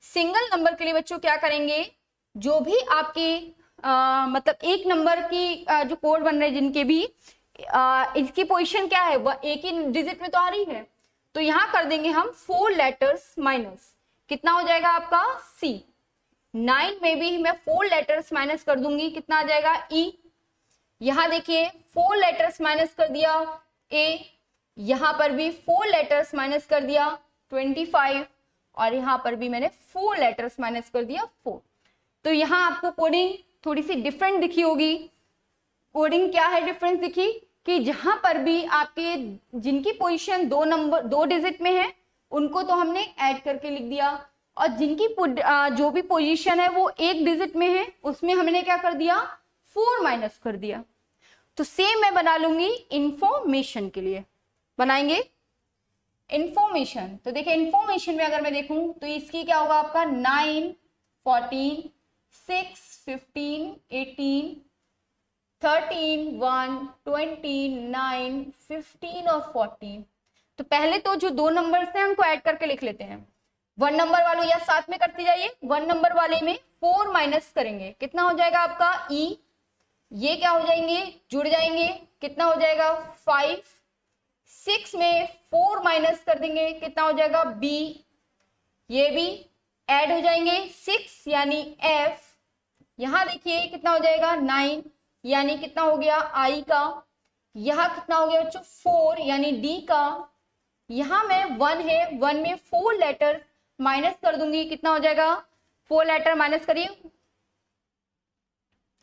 सिंगल नंबर के लिए बच्चों क्या करेंगे, जो भी आपके मतलब एक नंबर की जो कोड बन रहे हैं जिनके भी इसकी पोजीशन क्या है, वह एक ही डिजिट में तो आ रही है, तो यहां कर देंगे हम 4 लेटर्स माइनस, कितना हो जाएगा आपका C। 9 में भी मैं 4 लेटर्स माइनस कर दूंगी, कितना आ जाएगा E। यहां देखिए 4 लेटर्स माइनस कर दिया A, यहां पर भी 4 लेटर्स माइनस कर दिया 25, और यहां पर भी मैंने 4 लेटर्स माइनस कर दिया 4। तो यहां आपको कोडिंग थोड़ी सी डिफरेंट दिखी होगी। कोडिंग क्या है डिफरेंस दिखी कि जहां पर भी आपके जिनकी पोजीशन 2 डिजिट में है उनको तो हमने ऐड करके लिख दिया, और जिनकी जो भी पोजीशन है वो एक डिजिट में है उसमें हमने क्या कर दिया, 4 माइनस कर दिया। तो सेम मैं बना लूंगी इंफॉर्मेशन के लिए, बनाएंगे इंफॉर्मेशन। तो देखिए इंफॉर्मेशन में अगर मैं देखूं तो इसकी क्या होगा आपका 9, 14, 6, 15, 18, 13, 1, 20, 9, 15 और 14। तो पहले तो जो दो नंबर्स हैं उनको ऐड करके लिख लेते हैं। 1 नंबर वालों या साथ में करते जाइए, 1 नंबर वाले में 4 माइनस करेंगे, कितना हो जाएगा आपका E। ये क्या हो जाएंगे, जुड़ जाएंगे, कितना हो जाएगा 5। 6 में 4 माइनस कर देंगे, कितना हो जाएगा B। ये भी ऐड हो जाएंगे 6 यानी F। यहां देखिए कितना हो जाएगा 9 यानी कितना हो गया I का। यहां कितना हो गया बच्चों 4 यानी D का। यहां में 1 है, 1 में 4 लेटर माइनस कर दूंगी, कितना हो जाएगा 4 लेटर माइनस करिए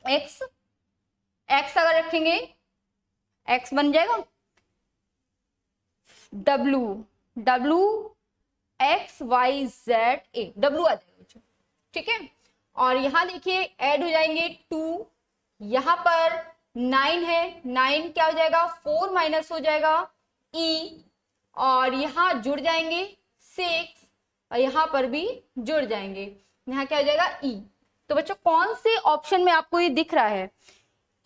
X। X अगर रखेंगे X बन जाएगा W, W X Y Z A, W आ जाएगा बच्चों, ठीक है। और यहां देखिए ऐड हो जाएंगे 2, यहां पर 9 है, 9 क्या हो जाएगा 4 माइनस हो जाएगा E, और यहां जुड़ जाएंगे 6, और यहां पर भी जुड़ जाएंगे, यहां क्या हो जाएगा E। तो बच्चों कौन से ऑप्शन में आपको ये दिख रहा है,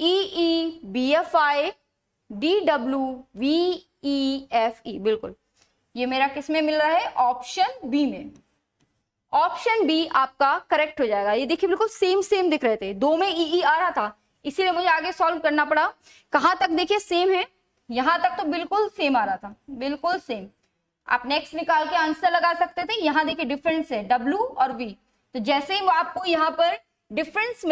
EE, BFI, DW, VEFE, बिल्कुल ये मेरा किस में मिल रहा है, ऑप्शन बी में। ऑप्शन बी आपका करेक्ट हो जाएगा। ये देखिए बिल्कुल सेम दिख रहे थे, 2 में EE आ रहा था इसीलिए मुझे आगे सॉल्व करना पड़ा। कहां तक देखिए सेम है, यहां तक तो बिल्कुल सेम आ रहा था, बिल्कुल सेम। आप नेक्स्ट निकाल के आंसर लगा सकते थे। यहां देखिए डिफरेंस है W और V, तो जैसे ही आपको यहाँ पर डिफरेंस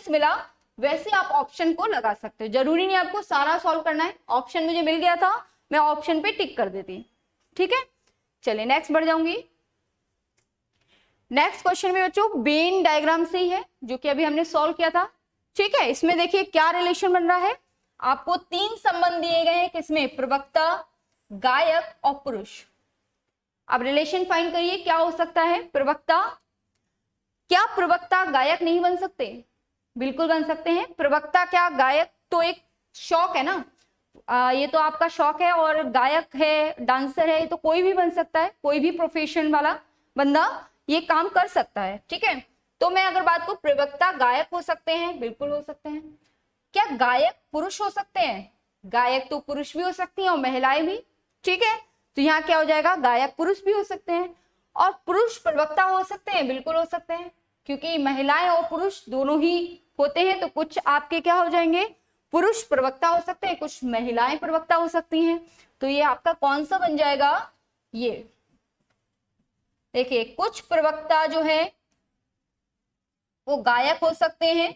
मिला वैसे आप ऑप्शन को लगा सकते हो। जरूरी नहीं आपको सारा सॉल्व करना है, ऑप्शन मुझे मिल गया था मैं ऑप्शन पे टिक कर देती, ठीक है। चलिए नेक्स्ट बढ़ जाऊंगी। नेक्स्ट क्वेश्चन में बच्चों वेन डायग्राम से ही है, जो कि अभी हमने सॉल्व किया था। ठीक है, इसमें देखिए क्या रिलेशन बन रहा है। आपको 3 संबंध दिए गए हैं, किसमें, प्रवक्ता, गायक और पुरुष। अब रिलेशन फाइंड करिए क्या हो सकता है। प्रवक्ता, क्या प्रवक्ता गायक नहीं बन सकते? बिल्कुल बन सकते हैं। प्रवक्ता क्या गायक तो एक शौक है ना, ये तो आपका शौक है, और गायक है, डांसर है, ये तो कोई भी बन सकता है, कोई भी प्रोफेशन वाला बंदा ये काम कर सकता है। ठीक है, तो मैं अगर बात करूं, प्रवक्ता गायक हो सकते हैं, बिल्कुल हो सकते हैं। क्या गायक पुरुष हो सकते हैं? गायक तो पुरुष भी हो सकती हैं और महिलाएं भी। ठीक है, तो यहाँ क्या हो जाएगा, गायक पुरुष भी हो सकते हैं। और पुरुष प्रवक्ता हो सकते हैं, बिल्कुल हो सकते हैं, क्योंकि महिलाएं और पुरुष दोनों ही होते हैं। तो कुछ आपके क्या हो जाएंगे, पुरुष प्रवक्ता हो सकते हैं, कुछ महिलाएं प्रवक्ता हो सकती हैं। तो ये आपका कौन सा बन जाएगा, ये देखिए, कुछ प्रवक्ता जो है वो गायक हो सकते हैं।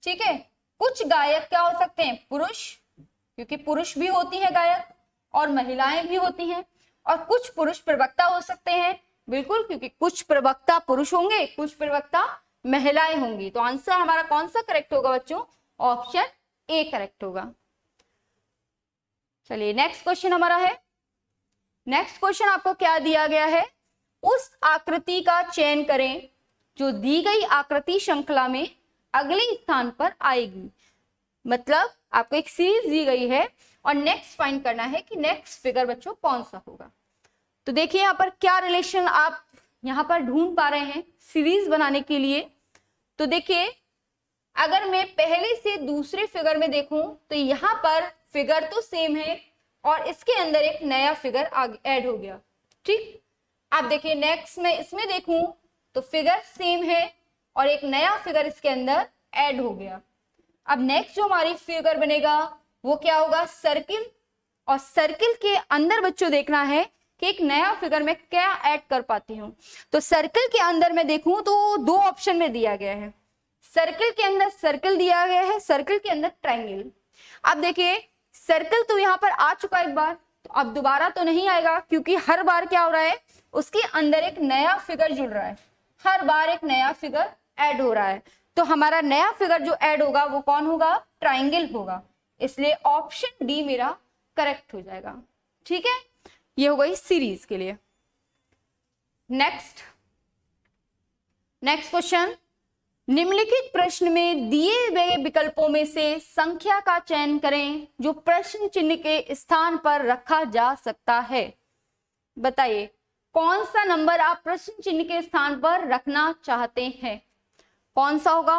ठीक है, कुछ गायक क्या हो सकते हैं, पुरुष, क्योंकि पुरुष भी होती है गायक और महिलाएं भी होती हैं। और कुछ पुरुष प्रवक्ता हो सकते हैं, बिल्कुल, क्योंकि कुछ प्रवक्ता पुरुष होंगे, कुछ प्रवक्ता महिलाएं होंगी। तो आंसर हमारा कौन सा करेक्ट होगा बच्चों, ऑप्शन ए करेक्ट होगा। चलिए नेक्स्ट क्वेश्चन हमारा है। नेक्स्ट क्वेश्चन आपको क्या दिया गया है, उस आकृति का चयन करें जो दी गई आकृति श्रृंखला में अगले स्थान पर आएगी। मतलब आपको एक सीरीज दी गई है और नेक्स्ट फाइंड करना है कि नेक्स्ट फिगर बच्चों कौन सा होगा। तो देखिए यहाँ पर क्या रिलेशन आप यहाँ पर ढूंढ पा रहे हैं सीरीज बनाने के लिए। तो देखिए, अगर मैं पहले से दूसरे फिगर में देखूं तो यहाँ पर फिगर तो सेम है और इसके अंदर एक नया फिगर ऐड हो गया। ठीक, आप देखिए नेक्स्ट में इसमें देखूं तो फिगर सेम है और एक नया फिगर इसके अंदर ऐड हो गया। अब नेक्स्ट जो हमारी फिगर बनेगा वो क्या होगा, सर्किल। और सर्किल के अंदर बच्चों देखना है कि एक नया फिगर में क्या ऐड कर पाती हूँ। तो सर्किल के अंदर मैं देखूं तो 2 ऑप्शन में दिया गया है। सर्किल के अंदर सर्किल दिया गया है, सर्किल के अंदर ट्रायंगल। अब देखिए सर्किल तो यहाँ पर आ चुका एक बार, तो अब दोबारा तो नहीं आएगा, क्योंकि हर बार क्या हो रहा है, उसके अंदर एक नया फिगर जुड़ रहा है, हर बार एक नया फिगर ऐड हो रहा है। तो हमारा नया फिगर जो ऐड होगा वो कौन होगा, ट्रायंगल होगा। इसलिए ऑप्शन डी मेरा करेक्ट हो जाएगा। ठीक है, ये हो गई सीरीज के लिए। नेक्स्ट क्वेश्चन, निम्नलिखित प्रश्न में दिए गए विकल्पों में से संख्या का चयन करें जो प्रश्न चिन्ह के स्थान पर रखा जा सकता है। बताइए कौन सा नंबर आप प्रश्न चिन्ह के स्थान पर रखना चाहते हैं, कौन सा होगा।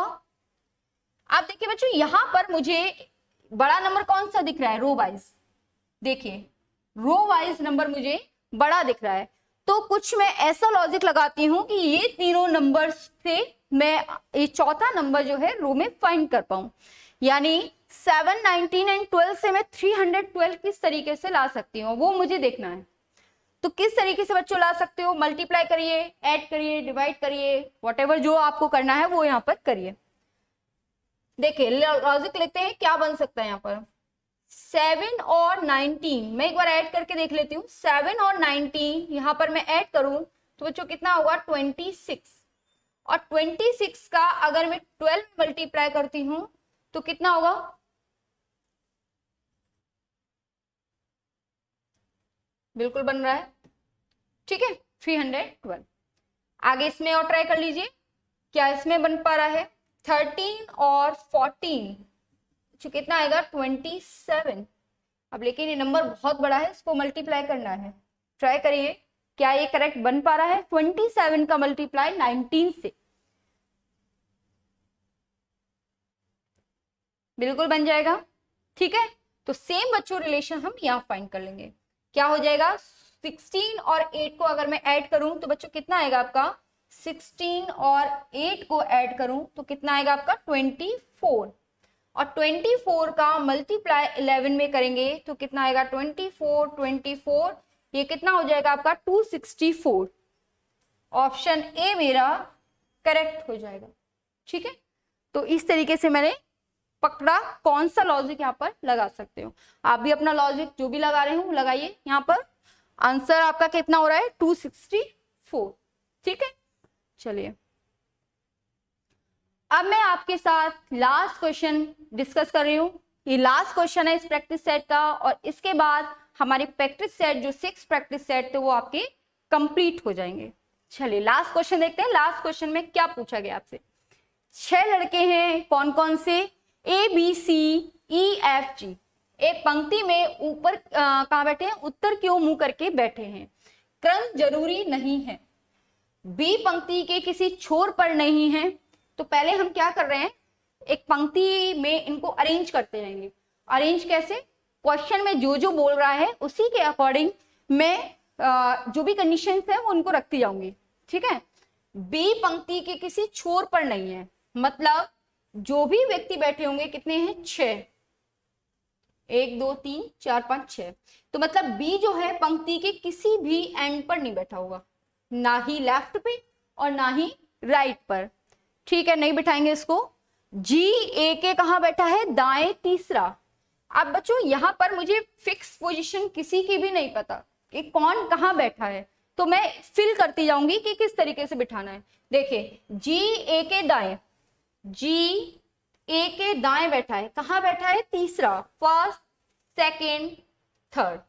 आप देखिए बच्चों, यहां पर मुझे बड़ा नंबर कौन सा दिख रहा है, रो वाइज। देखिए रो वाइज नंबर मुझे बड़ा दिख रहा है, तो कुछ मैं ऐसा लॉजिक लगाती हूं कि ये तीनों नंबर से मैं ये चौथा नंबर जो है रो में फाइंड कर पाऊं। यानी 7, 19 एंड 12 से मैं 312 किस तरीके से ला सकती हूँ वो मुझे देखना है। तो किस तरीके से बच्चों ला सकते हो, मल्टीप्लाई करिए, ऐड करिए, डिवाइड करिए, व्हाटएवर जो आपको करना है वो यहाँ पर करिए। देखिए लॉजिक लिखते हैं क्या बन सकता है यहाँ पर, 7 और 19, मैं एक बार ऐड करके देख लेती हूँ। 7 और 19 यहाँ पर मैं ऐड करूं तो बच्चों कितना होगा, 26। और 26 का अगर मैं 12 मल्टीप्लाई करती हूं तो कितना होगा, बिल्कुल बन रहा है। ठीक है, 312। आगे इसमें और ट्राई कर लीजिए, क्या इसमें बन पा रहा है। 13 और 14 कितना आएगा, 27। अब लेकिन ये नंबर बहुत बड़ा है, इसको मल्टीप्लाई करना है। ट्राई करिए क्या ये करेक्ट बन पा रहा है। 27 का मल्टीप्लाई 19 से, बिल्कुल बन जाएगा। ठीक है, तो सेम बच्चों रिलेशन हम यहाँ फाइंड कर लेंगे। क्या हो जाएगा, 16 और 8 को अगर मैं ऐड करूं तो बच्चों कितना आएगा आपका, 16 और 8 को ऐड करूं तो कितना आएगा आपका, 24। और 24 का मल्टीप्लाई 11 में करेंगे तो कितना आएगा, 24, ये कितना हो जाएगा आपका, 264। ऑप्शन ए मेरा करेक्ट हो जाएगा। ठीक है, तो इस तरीके से मैंने पकड़ा कौन सा लॉजिक यहाँ पर लगा सकते हो। आप भी अपना लॉजिक जो भी लगा रहे हो लगाइए। यहाँ पर आंसर आपका कितना हो रहा है, 264। ठीक है, चलिए अब मैं आपके साथ लास्ट क्वेश्चन डिस्कस कर रही हूँ। ये लास्ट क्वेश्चन है इस प्रैक्टिस सेट का, और इसके बाद हमारी प्रैक्टिस सेट जो 6 प्रैक्टिस सेट थे वो आपके कंप्लीट हो जाएंगे। चलिए लास्ट क्वेश्चन देखते हैं। लास्ट क्वेश्चन में क्या पूछा गया आपसे। 6 लड़के हैं, कौन कौन से, ABCEFG, एक पंक्ति में ऊपर कहाँ बैठे हैं, उत्तर की ओर मुंह करके बैठे हैं। क्रम जरूरी नहीं है। बी पंक्ति के किसी छोर पर नहीं है। तो पहले हम क्या कर रहे हैं, एक पंक्ति में इनको अरेंज करते रहेंगे। अरेंज कैसे, क्वेश्चन में जो जो बोल रहा है उसी के अकॉर्डिंग मैं जो भी कंडीशंस है वो उनको रखती जाऊंगी। ठीक है। बी पंक्ति के किसी छोर पर नहीं है, मतलब जो भी व्यक्ति बैठे होंगे कितने हैं, 6, 1 2 3 4 5 6। तो मतलब बी जो है पंक्ति के किसी भी एंड पर नहीं बैठा होगा, ना ही लेफ्ट पे और ना ही राइट पर। ठीक है, नहीं बिठाएंगे इसको। जी ए के कहाँ बैठा है, दाएं तीसरा। अब बच्चों यहाँ पर मुझे फिक्स पोजीशन किसी की भी नहीं पता कि कौन कहाँ बैठा है, तो मैं फिल करती जाऊंगी कि किस तरीके से बिठाना है। देखिए जी ए के दाएं, जी ए के दाएं बैठा है, कहाँ बैठा है, तीसरा, फर्स्ट सेकेंड थर्ड।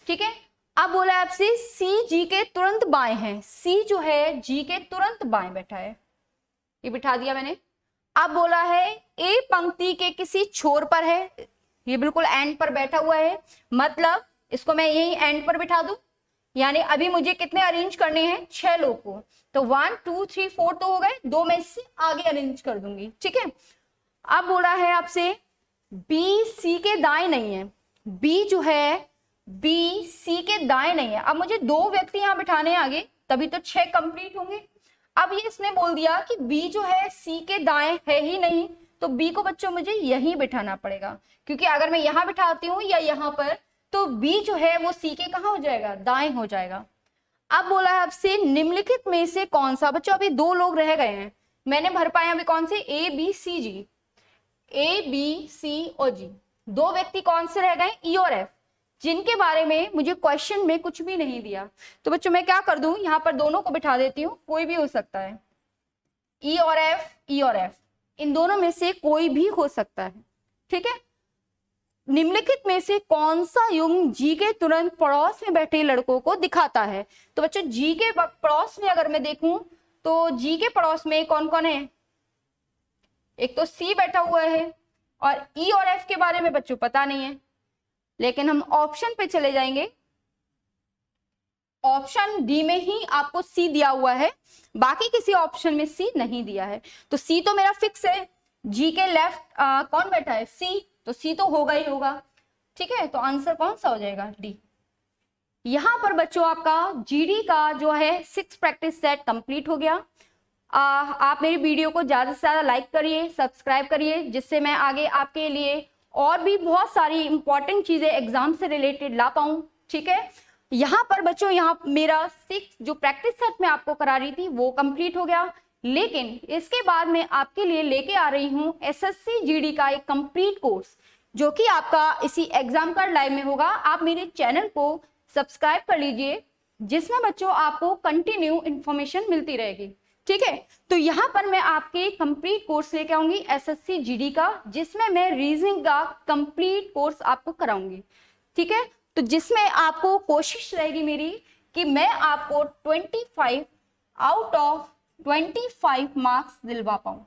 ठीक है। अब बोला है आपसे सी जी के तुरंत बाएं है, सी जो है जी के तुरंत बाएं बैठा है, ये बिठा दिया मैंने। अब बोला है ए पंक्ति के किसी छोर पर है, ये बिल्कुल एंड पर बैठा हुआ है, मतलब इसको मैं यही एंड पर बिठा दूं। यानी अभी मुझे कितने अरेंज करने हैं, 6 लोग को। तो 1 2 3 4 तो हो गए, 2 में से आगे अरेंज कर दूंगी। ठीक है। अब बोला है आपसे बी सी के दाएं नहीं है, बी जो है बी सी के दाएं नहीं है। अब मुझे 2 व्यक्ति यहाँ बिठाने हैं आगे, तभी तो 6 कंप्लीट होंगे। अब ये इसने बोल दिया कि बी जो है सी के दाएं है ही नहीं, तो बी को बच्चों मुझे यहीं बिठाना पड़ेगा, क्योंकि अगर मैं यहाँ बिठाती हूँ या यहाँ पर, तो बी जो है वो सी के कहाँ हो जाएगा, दाएं हो जाएगा। अब बोला है आपसे निम्नलिखित में से कौन सा, बच्चों अभी 2 लोग रह गए हैं, मैंने भर पाया अभी कौन से, A B C ji, A B C और जी। 2 व्यक्ति कौन से रह गए, ई और एफ, जिनके बारे में मुझे क्वेश्चन में कुछ भी नहीं दिया। तो बच्चों मैं क्या कर दूं, यहाँ पर दोनों को बिठा देती हूँ, कोई भी हो सकता है, ई और एफ, ई और एफ, इन दोनों में से कोई भी हो सकता है। ठीक है। निम्नलिखित में से कौन सा युग्म जी के तुरंत पड़ोस में बैठे लड़कों को दिखाता है। तो बच्चों जी के पड़ोस में अगर मैं देखूं तो जी के पड़ोस में कौन कौन है, एक तो सी बैठा हुआ है, और ई और एफ के बारे में बच्चों पता नहीं है, लेकिन हम ऑप्शन पे चले जाएंगे। ऑप्शन डी में ही आपको सी दिया हुआ है, बाकी किसी ऑप्शन में सी नहीं दिया है। तो सी तो मेरा फिक्स है। जी के लेफ्ट कौन बैठा है, सी, तो सी तो होगा ही होगा। ठीक है। तो आंसर कौन सा हो जाएगा, डी। यहां पर बच्चों आपका जीडी का जो है 6 प्रैक्टिस सेट कंप्लीट हो गया। आप मेरी वीडियो को ज्यादा से ज्यादा लाइक करिए, सब्सक्राइब करिए, जिससे मैं आगे आपके लिए और भी बहुत सारी इंपॉर्टेंट चीजें एग्जाम से रिलेटेड ला पाऊं। ठीक है। यहाँ पर बच्चों यहाँ मेरा 6 जो प्रैक्टिस सेट में आपको करा रही थी वो कंप्लीट हो गया, लेकिन इसके बाद मैं आपके लिए लेके आ रही हूँ एसएससी जीडी का एक कंप्लीट कोर्स, जो कि आपका इसी एग्जाम कार्ड लाइव में होगा। आप मेरे चैनल को सब्सक्राइब कर लीजिए, जिसमें बच्चों आपको कंटिन्यू इंफॉर्मेशन मिलती रहेगी। ठीक है। तो यहाँ पर मैं आपके कंप्लीट कोर्स लेके आऊंगी एसएससी जीडी का, जिसमें मैं रीजनिंग का कंप्लीट कोर्स आपको कराऊंगी। ठीक है। तो जिसमें आपको कोशिश रहेगी मेरी कि मैं आपको 25 आउट ऑफ 25 मार्क्स दिलवा पाऊं।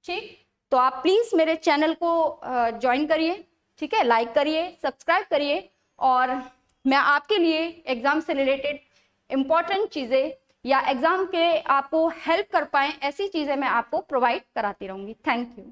ठीक। तो आप प्लीज मेरे चैनल को ज्वाइन करिए। ठीक है। लाइक करिए, सब्सक्राइब करिए, और मैं आपके लिए एग्जाम से रिलेटेड इंपॉर्टेंट चीजें या एग्जाम के आपको हेल्प कर पाए ऐसी चीजें मैं आपको प्रोवाइड कराती रहूंगी। Thank you.